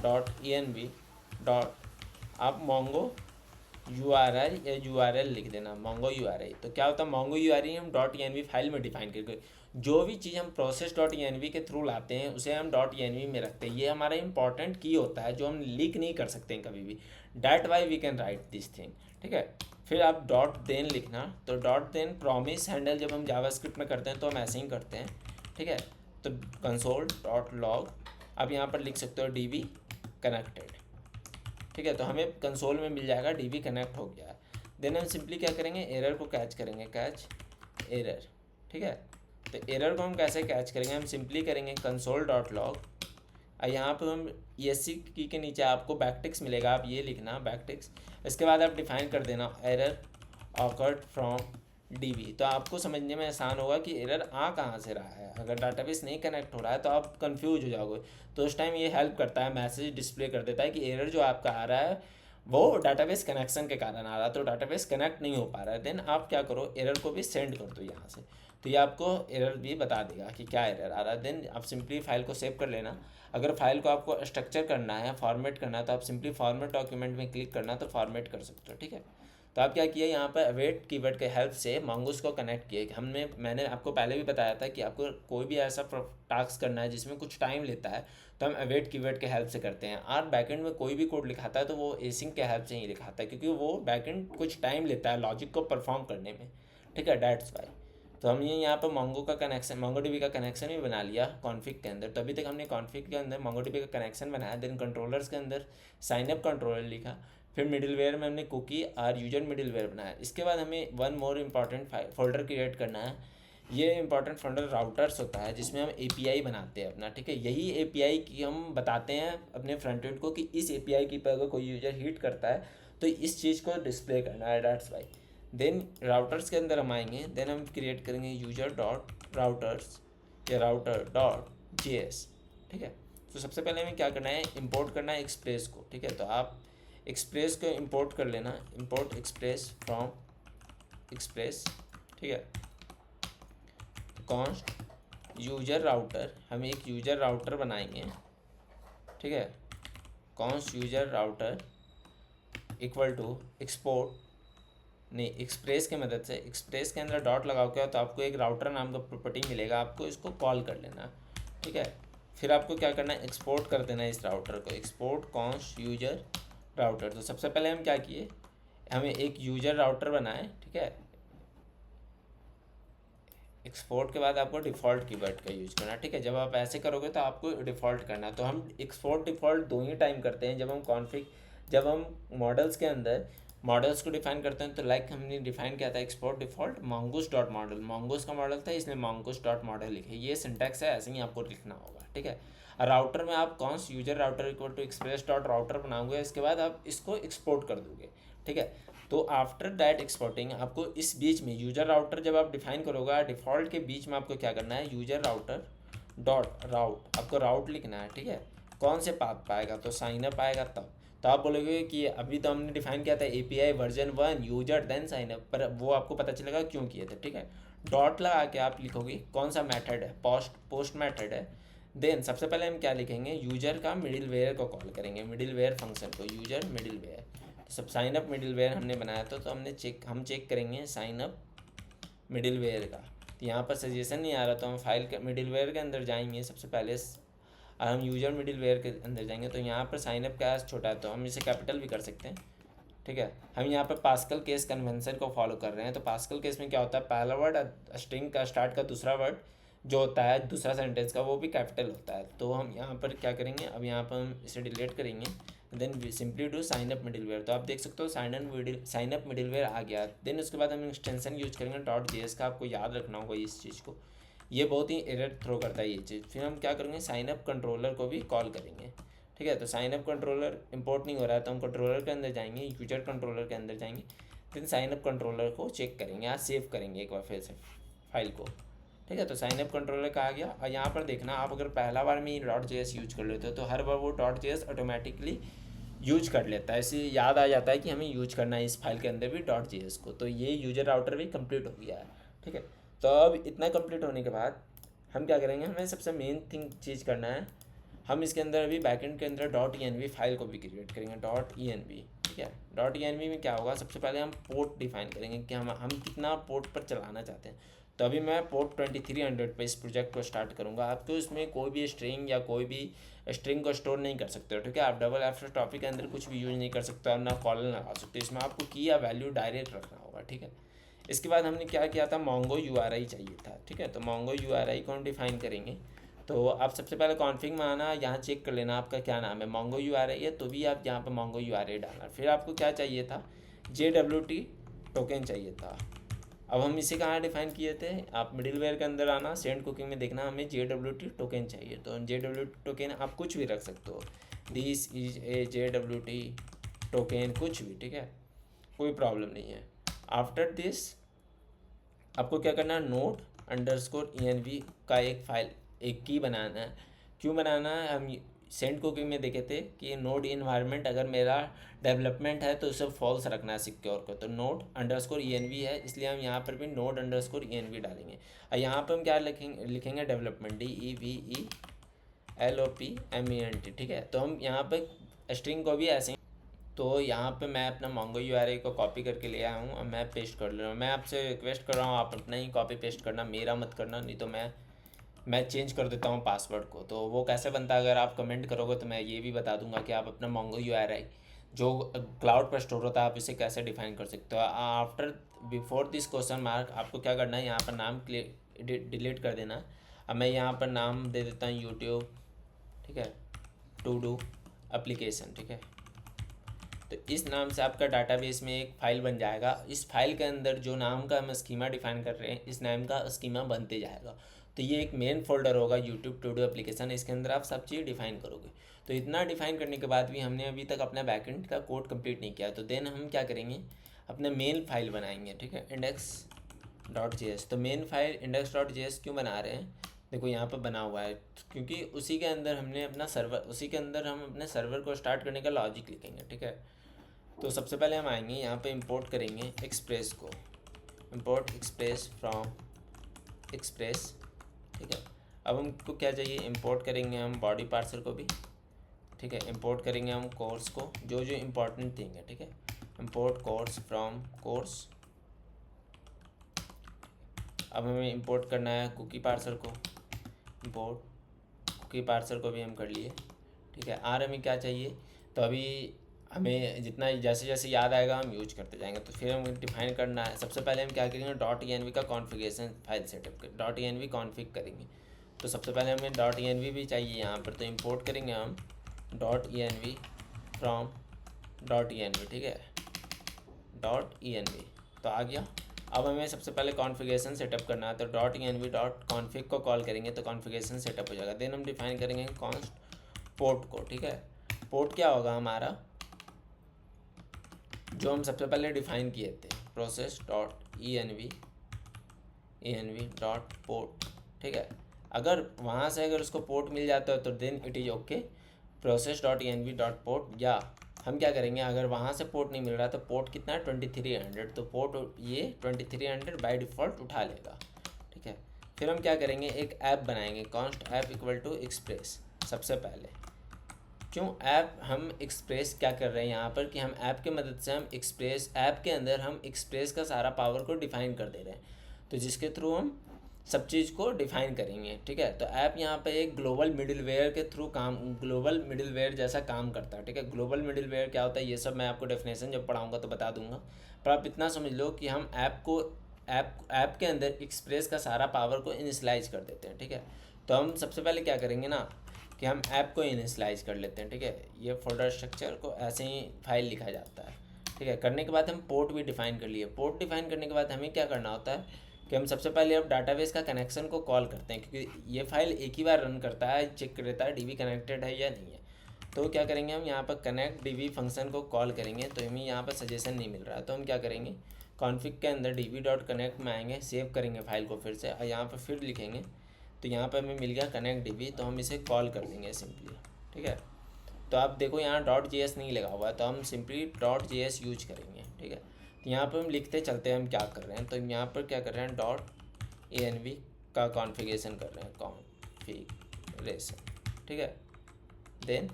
[SPEAKER 1] डॉट env डॉट आप mongo URI या URL लिख देना, mongo URI। तो क्या होता है, mongo URI हम डॉट env फाइल में डिफाइन करके जो भी चीज़ हम प्रोसेस डॉट env के थ्रू लाते हैं उसे हम डॉट env में रखते हैं। ये हमारा इंपॉर्टेंट की होता है जो हम लीक नहीं कर सकते हैं कभी भी। That why we can write this thing, ठीक है। फिर आप डॉट देन लिखना। तो डॉट देन प्रॉमिस हैंडल जब हम जावास्क्रिप्ट में करते हैं तो हम ऐसे ही करते हैं, ठीक है। तो कंसोल डॉट लॉग आप यहाँ पर लिख सकते हो db कनेक्टेड, ठीक है। तो हमें कंसोल में मिल जाएगा db कनेक्ट हो गया है। देन हम सिंपली क्या करेंगे, एरर को कैच करेंगे, कैच एरर, ठीक है। तो एरर को हम कैसे कैच करेंगे, हम सिंपली करेंगे कंसोल डॉट लॉग। यहाँ पर हम ESC की के नीचे आपको बैकटिक्स मिलेगा, आप ये लिखना बैकटिक्स। इसके बाद आप डिफाइन कर देना एरर ऑकर्ड फ्रॉम db। तो आपको समझने में आसान होगा कि एरर आ कहाँ से रहा है। अगर डाटाबेस नहीं कनेक्ट हो रहा है तो आप कंफ्यूज हो जाओगे। तो उस टाइम ये हेल्प करता है, मैसेज डिस्प्ले कर देता है कि एरर जो आपका आ रहा है वो डाटाबेस कनेक्शन के कारण आ रहा, तो डाटाबेस कनेक्ट नहीं हो पा रहा है। देन आप क्या करो, एरर को भी सेंड कर दो यहाँ से, तो ये आपको एरर भी बता देगा कि क्या एरर आ रहा है। देन आप सिंपली फाइल को सेव कर लेना। अगर फाइल को आपको स्ट्रक्चर करना है, फॉर्मेट करना है, तो आप सिंपली फॉर्मेट डॉक्यूमेंट में क्लिक करना तो फॉर्मेट कर सकते हो, ठीक है। तो आप क्या किए यहाँ पर अवेट कीवर्ड के हेल्प से मंगूस को कनेक्ट किए। मैंने आपको पहले भी बताया था कि आपको कोई भी ऐसा टास्क करना है जिसमें कुछ टाइम लेता है, तो हम अवेट कीवर्ड के हेल्प से करते हैं। और बैकएंड में कोई भी कोड लिखाता है तो वो एसिंग के हेल्प से ही लिखाता है, क्योंकि वो बैकएंड कुछ टाइम लेता है लॉजिक को परफॉर्म करने में, ठीक है, डेट्स वाई। तो हमने यहाँ पर मोंगो का कनेक्शन, मोंगोडीबी का कनेक्शन भी बना लिया कॉन्फ़िग के अंदर। तो अभी तक हमने कॉन्फ़िग के अंदर मोंगोडीबी का कनेक्शन बनाया, देन कंट्रोलर्स के अंदर साइनअप कंट्रोलर लिखा, फिर मिडिलवेयर में हमने कुकी और यूजर मिडिलवेयर बनाया। इसके बाद हमें one more important folder create करना है। ये इंपॉर्टेंट फोल्डर राउटर्स होता है, जिसमें हम एपीआई बनाते हैं अपना, ठीक है। यही एपीआई की हम बताते हैं अपने फ्रंट एंड को कि इस एपीआई की पर अगर कोई यूजर हिट करता है तो इस चीज़ को डिस्प्ले करना है, दैट्स वाई। देन राउटर्स के अंदर हम आएंगे, देन हम क्रिएट करेंगे यूजर डॉट राउटर्स या राउटर डॉट जेएस, ठीक है। तो सबसे पहले हमें क्या करना है, इंपोर्ट करना है एक्सप्रेस को, ठीक है। तो आप एक्सप्रेस को इंपोर्ट कर लेना, इंपोर्ट एक्सप्रेस फ्रॉम एक्सप्रेस, ठीक है। कॉन्स्ट यूजर राउटर, हम एक यूजर राउटर बनाएंगे, ठीक है। Const user router equal to export, नहीं एक्सप्रेस के मदद से, एक्सप्रेस के अंदर डॉट लगाओ क्या तो आपको एक राउटर नाम का प्रॉपर्टी मिलेगा, आपको इसको कॉल कर लेना, ठीक है। फिर आपको क्या करना है, एक्सपोर्ट कर देना है इस राउटर को, एक्सपोर्ट कॉन्स्ट यूजर राउटर। तो सबसे पहले हम क्या किए, हमें एक यूजर राउटर बनाए, ठीक है। एक्सपोर्ट के बाद आपको डिफ़ॉल्ट कीवर्ड का यूज करना, ठीक है। जब आप ऐसे करोगे तो आपको डिफ़ॉल्ट करना, तो हम एक्सपोर्ट डिफ़ॉल्ट दो ही टाइम करते हैं, जब हम कॉन्फ़िग, जब हम मॉडल्स के अंदर मॉडल्स को डिफाइन करते हैं। तो लाइक हमने डिफाइन किया था export default mongoose dot model, mongoose का मॉडल था इसलिए मंगूस डॉट मॉडल लिखे, ये सिंटैक्स है, ऐसे ही आपको लिखना होगा, ठीक है। और राउटर में आप कौन सी user router equal to express dot router बनाओगे, इसके बाद आप इसको एक्सपोर्ट कर दोगे, ठीक है। तो आफ्टर दैट एक्सपोर्टिंग आपको इस बीच में यूजर राउटर जब आप डिफाइन करोगे, डिफ़ॉल्ट के बीच में आपको क्या करना है, यूजर राउटर डॉट राउट, आपको राउट लिखना है, ठीक है। कौन से पाथ पाएगा, तो साइन अप आएगा तब। तो आप बोलोगे कि अभी तो हमने डिफाइन किया था API version 1 user then sign up, पर वो आपको पता चलेगा क्यों किए थे, ठीक है। डॉट लगा के आप लिखोगे कौन सा मेथड है, पोस्ट मेथड है। देन सबसे पहले हम क्या लिखेंगे, यूजर का मिडिल वेयर को कॉल करेंगे, मिडिल वेयर फंक्शन को, यूजर मिडिल वेयर। तो सब साइन अप मिडिल वेयर हमने बनाया था, तो हम चेक करेंगे साइन अप मिडिल वेयर का। तो यहाँ पर सजेशन नहीं आ रहा, तो हम फाइल के मिडिल वेयर के अंदर जाएंगे सबसे पहले, और हम यूजर मिडिल वेयर के अंदर जाएंगे। तो यहाँ पर साइनअप का छोटा है तो हम इसे कैपिटल भी कर सकते हैं, ठीक है। हम यहाँ पर पास्कल केस कन्वेंशन को फॉलो कर रहे हैं। तो पास्कल केस में क्या होता है, पहला वर्ड स्ट्रिंग का स्टार्ट का दूसरा वर्ड जो होता है दूसरा सेंटेंस का वो भी कैपिटल होता है। तो हम यहाँ पर क्या करेंगे, अब यहाँ पर हम इसे डिलीट करेंगे, then simply do sign up middleware. तो आप देख सकते हो साइन अप मिडिल वेयर आ गया। देन उसके बाद हम एक्सटेंशन यूज करेंगे डॉट जेएस का, आपको याद रखना होगा इस चीज़ को, ये बहुत ही एरर थ्रो करता है ये चीज़। फिर हम क्या करेंगे, साइन अप कंट्रोलर को भी कॉल करेंगे, ठीक है। तो साइन अप कंट्रोलर इंपोर्ट नहीं हो रहा है, तो हम कंट्रोलर के अंदर जाएंगे, यूजर कंट्रोलर के अंदर जाएंगे, फिर साइन अप कंट्रोलर को चेक करेंगे, यहाँ सेव करेंगे एक बार फिर से फाइल को, ठीक है। तो साइन अप कंट्रोलर का आ गया। और यहाँ पर देखना, आप अगर पहला बार में ही डॉट जेएस यूज कर लेते हो तो हर बार वो डॉट जेएस ऑटोमेटिकली यूज कर लेता है, इसे याद आ जाता है कि हमें यूज करना है इस फाइल के अंदर भी डॉट जेएस को। तो ये यूजर राउटर भी कंप्लीट हो गया है, ठीक है। तो अब इतना कंप्लीट होने के बाद हम क्या करेंगे, हमें सबसे मेन थिंग चीज़ करना है, हम इसके अंदर अभी बैकएंड के अंदर डॉट ई फाइल को भी क्रिएट करेंगे, डॉट ई, ठीक है। डॉट ई में क्या होगा, सबसे पहले हम पोर्ट डिफाइन करेंगे कि हम कितना पोर्ट पर चलाना चाहते हैं। तो अभी मैं पोर्ट 2300 पे इस प्रोजेक्ट को स्टार्ट करूँगा। आपको इसमें कोई भी स्ट्रिंग या कोई भी स्ट्रिंग को स्टोर नहीं कर सकते हो, ठीक है। आप डबल एफ टॉपिक के अंदर कुछ भी यूज नहीं कर सकते, और ना कॉलन लगा सकते, इसमें आपको की या वैल्यू डायरेक्ट रखना होगा, ठीक है। इसके बाद हमने क्या किया था, मोंगो यूआरआई चाहिए था, ठीक है। तो मोंगो यूआरआई को हम डिफाइन करेंगे। तो आप सबसे पहले कॉन्फिग में आना, यहाँ चेक कर लेना आपका क्या नाम है, मोंगो यूआरआई है तो भी आप यहाँ पर मोंगो यूआरआई डालना। फिर आपको क्या चाहिए था, JWT टोकन चाहिए था। अब हम इसे कहाँ डिफाइन किए थे, आप मिडिल वेयर के अंदर आना, सेंड कुकिंग में देखना हमें JWT टोकन चाहिए। तो JWT टोकन आप कुछ भी रख सकते हो, this is a JWT token, कुछ भी, ठीक है, कोई प्रॉब्लम नहीं है। आफ्टर दिस आपको क्या करना है, नोट अंडरस्कोर ENV का एक फाइल, एक की बनाना है। क्यों बनाना है, हम सेंड कुकी में देखे थे कि नोड इन्वायरमेंट अगर मेरा डेवलपमेंट है तो उसे फॉल्स रखना है सिक्योर को, तो नोड अंडरस्कोर ENV है, इसलिए हम यहाँ पर भी नोड अंडरस्कोर ENV डालेंगे। और यहाँ पर हम क्या लिखेंगे डेवलपमेंट DEVELOPMENT, ठीक है। तो हम यहाँ पर स्ट्रिंग को भी ऐसे, तो यहाँ पे मैं अपना मोंगो URI को कॉपी करके ले आया हूँ और मैं पेस्ट कर ले रहा हूँ। मैं आपसे रिक्वेस्ट कर रहा हूँ आप अपना ही कॉपी पेस्ट करना, मेरा मत करना, नहीं तो मैं चेंज कर देता हूँ पासवर्ड को। तो वो कैसे बनता है अगर आप कमेंट करोगे तो मैं ये भी बता दूंगा कि आप अपना मोंगो URI जो क्लाउड पर स्टोर होता है आप इसे कैसे डिफाइन कर सकते हो। After before this question mark आपको क्या करना है, यहाँ पर नाम डिलीट कर देना। अब मैं यहाँ पर नाम दे देता हूँ यूट्यूब, ठीक है, टू डू एप्लीकेशन, ठीक है। तो इस नाम से आपका डाटाबेस में एक फ़ाइल बन जाएगा। इस फाइल के अंदर जो नाम का हम स्कीमा डिफाइन कर रहे हैं इस नाम का स्कीमा बनते जाएगा। तो ये एक मेन फोल्डर होगा यूट्यूब टू डू एप्लीकेशन, इसके अंदर आप सब चीज़ डिफाइन करोगे। तो इतना डिफाइन करने के बाद भी हमने अभी तक अपना बैकएंड का कोड कंप्लीट नहीं किया, तो देन हम क्या करेंगे, अपने मेन फाइल बनाएंगे, ठीक है, index.js। तो मेन फाइल index.js क्यों बना रहे हैं, देखो यहाँ पर बना हुआ है क्योंकि उसी के अंदर हमने अपना सर्वर, उसी के अंदर हम अपने सर्वर को स्टार्ट करने का लॉजिक लिखेंगे, ठीक है। तो सबसे पहले हम आएंगे यहाँ पे इंपोर्ट करेंगे एक्सप्रेस को, इंपोर्ट एक्सप्रेस फ्रॉम एक्सप्रेस, ठीक है। अब हमको क्या चाहिए, इंपोर्ट करेंगे हम बॉडी पार्सर को भी, ठीक है। इंपोर्ट करेंगे हम कोर्स को, जो जो इम्पोर्टेंट थिंग है, ठीक है। Import course from course. अब हमें इंपोर्ट करना है कुकी पार्सर को, इंपोर्ट कुकी पार्सर को भी हम कर लिए, ठीक है। आर हमें क्या चाहिए, तो अभी हमें जितना जैसे जैसे याद आएगा हम यूज करते जाएंगे। तो फिर हमें डिफाइन करना है, सबसे पहले हम क्या करेंगे, .env का कॉन्फ़िगरेशन फाइल सेटअप कर .env कॉन्फ़िग करेंगे। तो सबसे पहले हमें .env भी चाहिए यहाँ पर, तो इंपोर्ट करेंगे हम .env फ्रॉम .env, ठीक है, .env तो आ गया। अब हमें सबसे पहले कॉन्फ़िगरेशन सेटअप करना है, तो .env.config को कॉल करेंगे तो कॉन्फ़िगरेशन सेटअप हो जाएगा। देन हम डिफाइन करेंगे कॉन्स्ट पोर्ट को, ठीक है। पोर्ट क्या होगा हमारा, जो हम सबसे पहले डिफाइन किए थे, process.env.port, ठीक है। अगर वहाँ से अगर उसको पोर्ट मिल जाता है तो then it is okay, process.env.port। या हम क्या करेंगे, अगर वहाँ से पोर्ट नहीं मिल रहा तो पोर्ट कितना है 2300, तो पोर्ट ये 2300 बाय डिफ़ॉल्ट उठा लेगा, ठीक है। फिर हम क्या करेंगे, एक ऐप बनाएंगे, const app equal to express. सबसे पहले क्यों ऐप, हम एक्सप्रेस क्या कर रहे हैं यहाँ पर कि हम ऐप की मदद से हम एक्सप्रेस ऐप के अंदर हम एक्सप्रेस का सारा पावर को डिफाइन कर दे रहे हैं, तो जिसके थ्रू हम सब चीज़ को डिफाइन करेंगे, ठीक है। तो ऐप यहाँ पे एक ग्लोबल मिडिलवेयर के थ्रू काम, ग्लोबल मिडिलवेयर जैसा काम करता है, ठीक है। ग्लोबल मिडिलवेयर क्या होता है ये सब मैं आपको डेफिनेशन जब पढ़ाऊँगा तो बता दूंगा, पर आप इतना समझ लो कि हम ऐप के अंदर एक्सप्रेस का सारा पावर को इनिशलाइज कर देते हैं, ठीक है। तो हम सबसे पहले क्या करेंगे ना कि हम ऐप को इनिशलाइज कर लेते हैं, ठीक है। ये फोल्डर स्ट्रक्चर को ऐसे ही फाइल लिखा जाता है, ठीक है। करने के बाद हम पोर्ट भी डिफाइन कर लिए। पोर्ट डिफाइन करने के बाद हमें क्या करना होता है कि हम सबसे पहले अब डाटाबेस का कनेक्शन को कॉल करते हैं, क्योंकि ये फाइल एक ही बार रन करता है, चेक करता है DB कनेक्टेड है या नहीं है। तो क्या करेंगे, हम यहाँ पर कनेक्ट DB फंक्शन को कॉल करेंगे, तो हमें यहाँ पर सजेशन नहीं मिल रहा है, तो हम क्या करेंगे, कॉन्फ़िग के अंदर db.connect में आएंगे, सेव करेंगे फाइल को फिर से और यहाँ पर फिर लिखेंगे, तो यहाँ पर हमें मिल गया कनेक्ट DB, तो हम इसे कॉल कर देंगे सिंपली, ठीक है। तो आप देखो यहाँ .js नहीं लगा हुआ है, तो हम सिंपली .js यूज करेंगे, ठीक है। तो यहाँ पर हम लिखते चलते हैं हम क्या कर रहे हैं, तो यहाँ पर क्या कर रहे हैं, .env का कॉन्फ़िगरेशन कर रहे हैं, कॉन्फ़िगरेशन, ठीक है। Then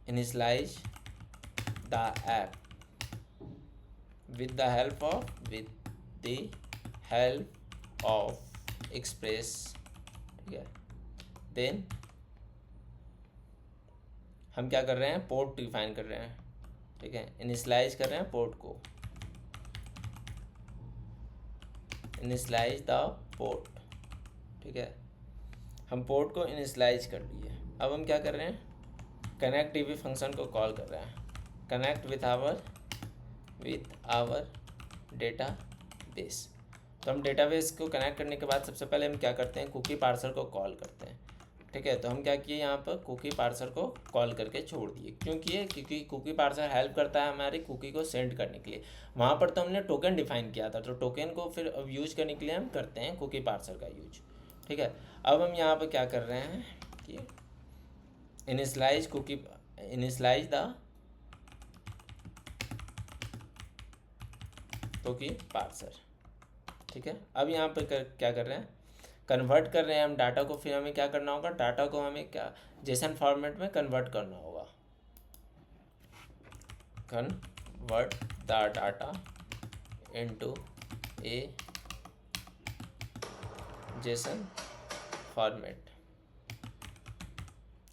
[SPEAKER 1] initialise the app with the help of express, ठीक है। देन हम क्या कर रहे हैं, पोर्ट डिफाइन कर रहे हैं, ठीक है। इनिशलाइज कर रहे हैं पोर्ट को, इनिशलाइज द पोर्ट, ठीक है। हम पोर्ट को इनिशलाइज कर लिए। अब हम क्या कर रहे हैं, कनेक्ट DB फंक्शन को कॉल कर रहे हैं, कनेक्ट विथ आवर डेटाबेस। तो हम डेटाबेस को कनेक्ट करने के बाद सबसे पहले हम क्या करते हैं, कुकी पार्सर को कॉल करते हैं, ठीक है। तो हम क्या किए, यहाँ पर कुकी पार्सर को कॉल करके छोड़ दिए। क्यों किए, क्योंकि कुकी पार्सर हेल्प करता है हमारी कुकी को सेंड करने के लिए। वहाँ पर तो हमने टोकन डिफाइन किया था, तो टोकन को फिर अब यूज करने के लिए हम करते हैं कुकी पार्सर का यूज, ठीक है। अब हम यहाँ पर क्या कर रहे हैं, कि initialise cookie, initialise the cookie parser. ठीक है, अब यहाँ पे क्या कर रहे हैं, कन्वर्ट कर रहे हैं हम डाटा को। फिर हमें क्या करना होगा, डाटा को हमें क्या जेसन फॉर्मेट में कन्वर्ट करना होगा। Convert the data into A JSON format.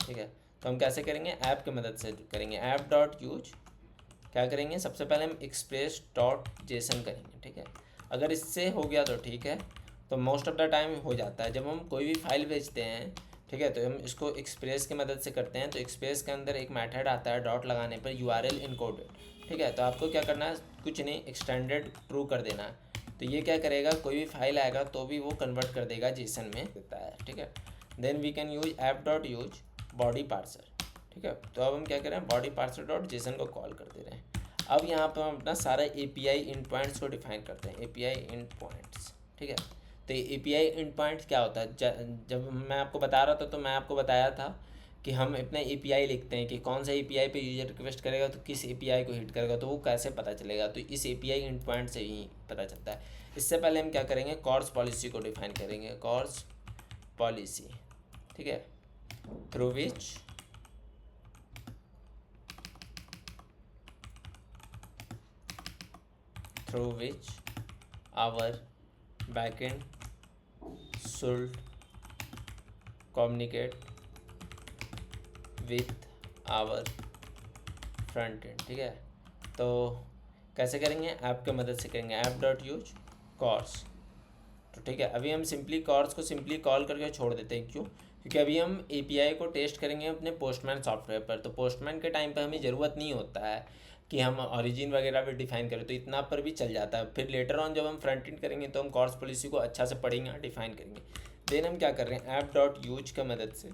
[SPEAKER 1] ठीक है, तो हम कैसे करेंगे, ऐप की मदद से करेंगे। ऐप डॉट यूज क्या करेंगे, सबसे पहले हम एक्सप्रेस डॉट जेसन करेंगे। ठीक है, अगर इससे हो गया तो ठीक है, तो मोस्ट ऑफ द टाइम हो जाता है जब हम कोई भी फाइल भेजते हैं। ठीक है, तो हम इसको एक्सप्रेस की मदद से करते हैं। तो एक्सप्रेस के अंदर एक मेथड आता है डॉट लगाने पर यूआरएल इनकोडेड। ठीक है, तो आपको क्या करना है, कुछ नहीं, एक्सटेंडेड ट्रू कर देना है। तो ये क्या करेगा, कोई भी फाइल आएगा तो भी वो कन्वर्ट कर देगा जेसन में देता है। ठीक है, then we can use app dot use body parser. ठीक है, तो अब हम क्या करें, बॉडी पार्सर डॉट जेसन को कॉल कर दे रहे हैं। अब यहाँ पर हम अपना सारा एपीआई इंड पॉइंट्स को डिफाइन करते हैं, एपीआई इंड पॉइंट्स। ठीक है, तो एपीआई इंड पॉइंट्स क्या होता है, जब मैं आपको बता रहा था तो मैं आपको बताया था कि हम अपना एपीआई लिखते हैं कि कौन सा एपीआई पे यूजर रिक्वेस्ट करेगा तो किस एपीआई को हिट करेगा, तो वो कैसे पता चलेगा, तो इस एपीआई इंड पॉइंट से ही पता चलता है। इससे पहले हम क्या करेंगे, कॉर्स पॉलिसी को डिफाइन करेंगे, कॉर्स पॉलिसी। ठीक है, through which our backend should communicate with our front end। ठीक है, तो कैसे करेंगे, ऐप की मदद से करेंगे, ऐप डॉट यूज कॉर्स। तो ठीक है, अभी हम सिंपली कॉर्स को सिंपली कॉल करके छोड़ देते हैं। क्यों, क्योंकि अभी हम एपीआई को टेस्ट करेंगे अपने पोस्टमैन सॉफ्टवेयर पर। तो पोस्टमैन के टाइम पर हमें ज़रूरत नहीं होता है कि हम ओरिजिन वगैरह भी डिफाइन करें, तो इतना पर भी चल जाता है। फिर लेटर ऑन जब हम फ्रंट एंड करेंगे तो हम कॉर्स पॉलिसी को अच्छा से पढ़ेंगे, डिफाइन करेंगे। देन हम क्या कर रहे हैं, ऐप डॉट यूज की मदद से,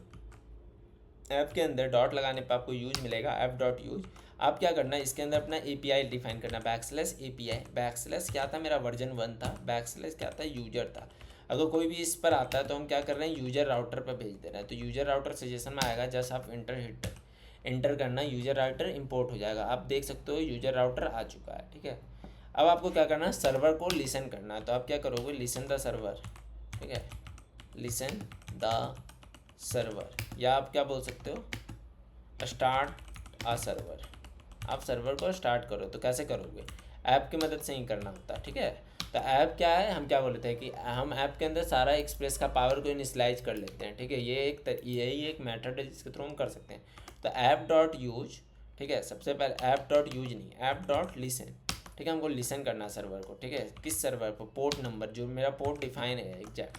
[SPEAKER 1] ऐप के अंदर डॉट लगाने पर आपको यूज मिलेगा, ऐप डॉट यूज। आप क्या करना है, इसके अंदर अपना एपीआई डिफाइन करना, बैकस्लैश एपीआई, बैकस्लैश क्या था, मेरा वर्जन 1 था, बैकस्लैश क्या था, यूजर था। अगर कोई भी इस पर आता है तो हम क्या कर रहे हैं, यूजर राउटर पर भेज दे रहे हैं। तो यूजर राउटर सजेशन में आएगा, जस्ट आप इंटर करना, यूजर राउटर इंपोर्ट हो जाएगा। आप देख सकते हो यूजर राउटर आ चुका है। ठीक है, अब आपको क्या करना है, सर्वर को लिसन करना है। तो आप क्या करोगे, लिसन द सर्वर। ठीक है, लिसन द सर्वर, या आप क्या बोल सकते हो, स्टार्ट आ सर्वर। आप सर्वर को स्टार्ट करो, तो कैसे करोगे, ऐप की मदद से ही करना होता है। ठीक है, तो ऐप क्या है, हम क्या बोलते हैं कि हम ऐप के अंदर सारा एक्सप्रेस का पावर को इनिशियलाइज कर लेते हैं। ठीक है, यही एक मेथड है जिसके थ्रू हम कर सकते हैं। तो ऐप डॉट यूज, ठीक है, सबसे पहले ऐप डॉट यूज नहीं, ऐप डॉट लिसन। ठीक है, हमको लिसन करना सर्वर को। ठीक है, किस सर्वर पर, पोर्ट नंबर, जो मेरा पोर्ट डिफाइन है एग्जैक्ट।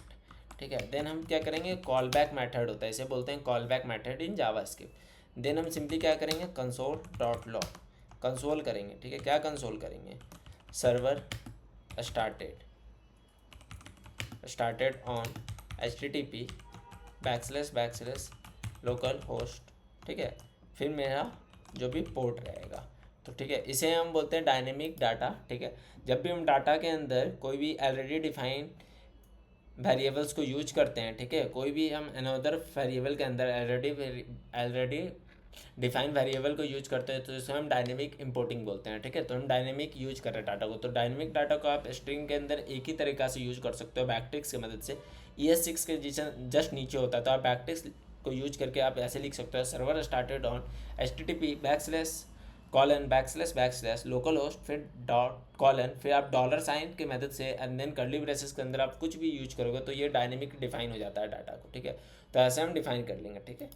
[SPEAKER 1] ठीक है, देन हम क्या करेंगे, कॉल बैक मैथड होता है, इसे बोलते हैं callback method in JavaScript. Then हम सिंपली क्या करेंगे, कंसोल डॉट लॉग, कंसोल करेंगे। ठीक है, क्या कंसोल करेंगे, server started on HTTP backslash local host. ठीक है, फिर मेरा जो भी पोर्ट रहेगा। तो ठीक है, इसे हम बोलते हैं डायनेमिक डाटा। ठीक है, जब भी हम डाटा के अंदर कोई भी ऑलरेडी डिफाइन वेरिएबल्स को यूज करते हैं, ठीक है, कोई भी हम अनदर वेरिएबल के अंदर ऑलरेडी डिफाइन वेरिएबल को यूज करते हैं, तो इसे हम डायनेमिक इंपोर्टिंग बोलते हैं। ठीक है, तो हम डायनेमिक यूज कर रहे हैं डाटा को। तो डायनेमिक डाटा को आप स्ट्रिंग के अंदर एक ही तरीका से यूज कर सकते हो, बैकटिक्स की मदद से। ES6 के जस्ट नीचे होता है, तो आप बैकटिक्स को यूज करके आप ऐसे लिख सकते हो, server started on HTTP backslash local host, फिर डॉट कॉलन, फिर आप $साइन की मदद से एंड देन कर्ली ब्रेसेस के अंदर आप कुछ भी यूज करोगे तो ये डायनेमिक डिफाइन हो जाता है डाटा को। ठीक है, तो ऐसे हम डिफाइन कर लेंगे। ठीक है,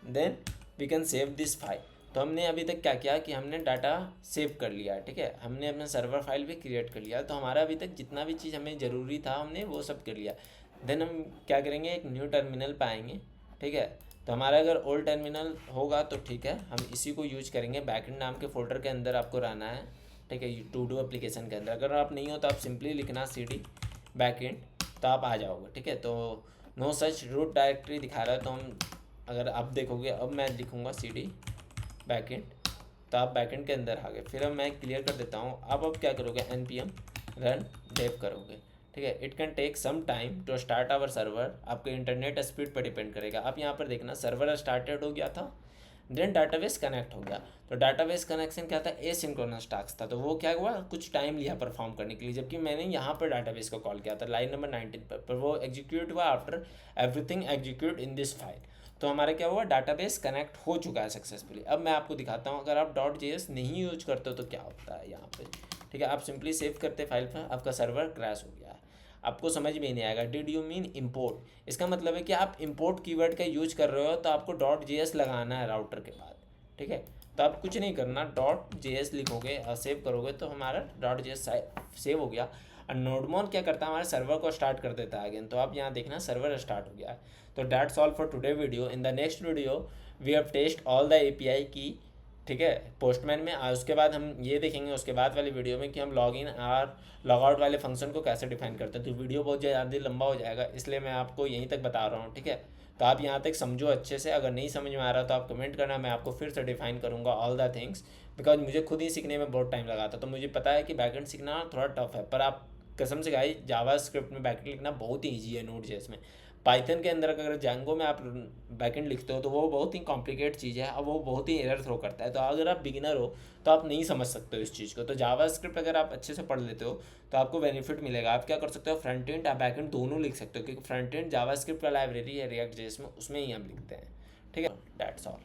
[SPEAKER 1] then we can save this file. तो हमने अभी तक क्या किया कि हमने डाटा सेव कर लिया है। ठीक है, हमने अपना सर्वर फाइल भी क्रिएट कर लिया, तो हमारा अभी तक जितना भी चीज़ हमें ज़रूरी था हमने वो सब कर लिया। देन हम क्या करेंगे, एक न्यू टर्मिनल पाएंगे। ठीक है, तो हमारा अगर ओल्ड टर्मिनल होगा तो ठीक है, हम इसी को यूज करेंगे। बैकएंड नाम के फोल्डर के अंदर आपको रहना है। ठीक है, टू डू एप्लीकेशन के अंदर। अगर आप नहीं हो तो आप सिंपली लिखना CD बैकएंड, तो आप आ जाओगे। ठीक है, तो नो सच रूट डायरेक्टरी दिखा रहा है, तो हम अगर आप देखोगे, अब मैं लिखूँगा CD बैकएंड, तो आप बैकएंड के अंदर आ गए। फिर अब मैं क्लियर कर देता हूँ। अब क्या करोगे, NPM रन डेव करोगे। ठीक है। It can take some time to start our server, आपके इंटरनेट स्पीड पर डिपेंड करेगा। आप यहाँ पर देखना सर्वर स्टार्टेड हो गया था, देन डाटाबेस कनेक्ट हो गया। तो डाटाबेस कनेक्शन क्या था, एसिंक्रोनस टास्क था, तो वो क्या हुआ, कुछ टाइम लिया परफॉर्म करने के लिए, जबकि मैंने यहाँ पर डाटाबेस को कॉल किया था लाइन नंबर 19 पर वो एग्जीक्यूट हुआ after everything execute in this file. तो हमारा क्या हुआ, डाटाबेस कनेक्ट हो चुका है सक्सेसफुली। अब मैं आपको दिखाता हूँ, अगर आप .js नहीं यूज करते हो तो क्या होता है यहाँ पे। ठीक है, आप सिंपली सेव करते फाइल पर, आपका सर्वर क्रैश हो गया है, आपको समझ में नहीं आएगा। डिड यू मीन इम्पोर्ट, इसका मतलब है कि आप इम्पोर्ट कीवर्ड का यूज कर रहे हो, तो आपको .js लगाना है राउटर के बाद। ठीक है, तो आप कुछ नहीं करना, .js लिखोगे और सेव करोगे तो हमारा .js सेव हो गया। और नोडमोन क्या करता है, हमारे सर्वर को स्टार्ट कर देता है अगेन। तो आप यहाँ देखना सर्वर स्टार्ट हो गया है। तो that's all for today video. In the next video we have test all the API की, ठीक है, पोस्टमैन में। उसके बाद हम ये देखेंगे उसके बाद वाली वीडियो में कि हम लॉग इन और लॉग आउट वाले फंक्शन को कैसे डिफाइन करते हैं। तो वीडियो बहुत ज़्यादा लंबा हो जाएगा, इसलिए मैं आपको यहीं तक बता रहा हूँ। ठीक है, तो आप यहाँ तक समझो अच्छे से। अगर नहीं समझ में आ रहा तो आप कमेंट करना, मैं आपको फिर से डिफाइन करूँगा ऑल द थिंग्स, बिकॉज मुझे खुद ही सीखने में बहुत टाइम लगा था। तो मुझे पता है कि बैकएंड सीखना थोड़ा टफ है, पर आप कसम से गाइस जावा स्क्रिप्ट में बैकएंड लिखना बहुत ही ईजी है नोड.js में। पाइथन के अंदर अगर जैंगो में आप बैकएंड लिखते हो तो वो बहुत ही कॉम्प्लिकेट चीज़ है और वो बहुत ही एरर थ्रो करता है। तो अगर आप बिगिनर हो तो आप नहीं समझ सकते हो इस चीज़ को। तो जावा स्क्रिप्ट अगर आप अच्छे से पढ़ लेते हो तो आपको बेनिफिट मिलेगा। आप क्या कर सकते हो, फ्रंट एंड या बैक एंड दोनों लिख सकते हो, क्योंकि फ्रंट एंड जावा स्क्रिप्ट का लाइब्रेरी है रिएक्ट जेएस में, उसमें ही हम लिखते हैं। ठीक है, दैट्स ऑल।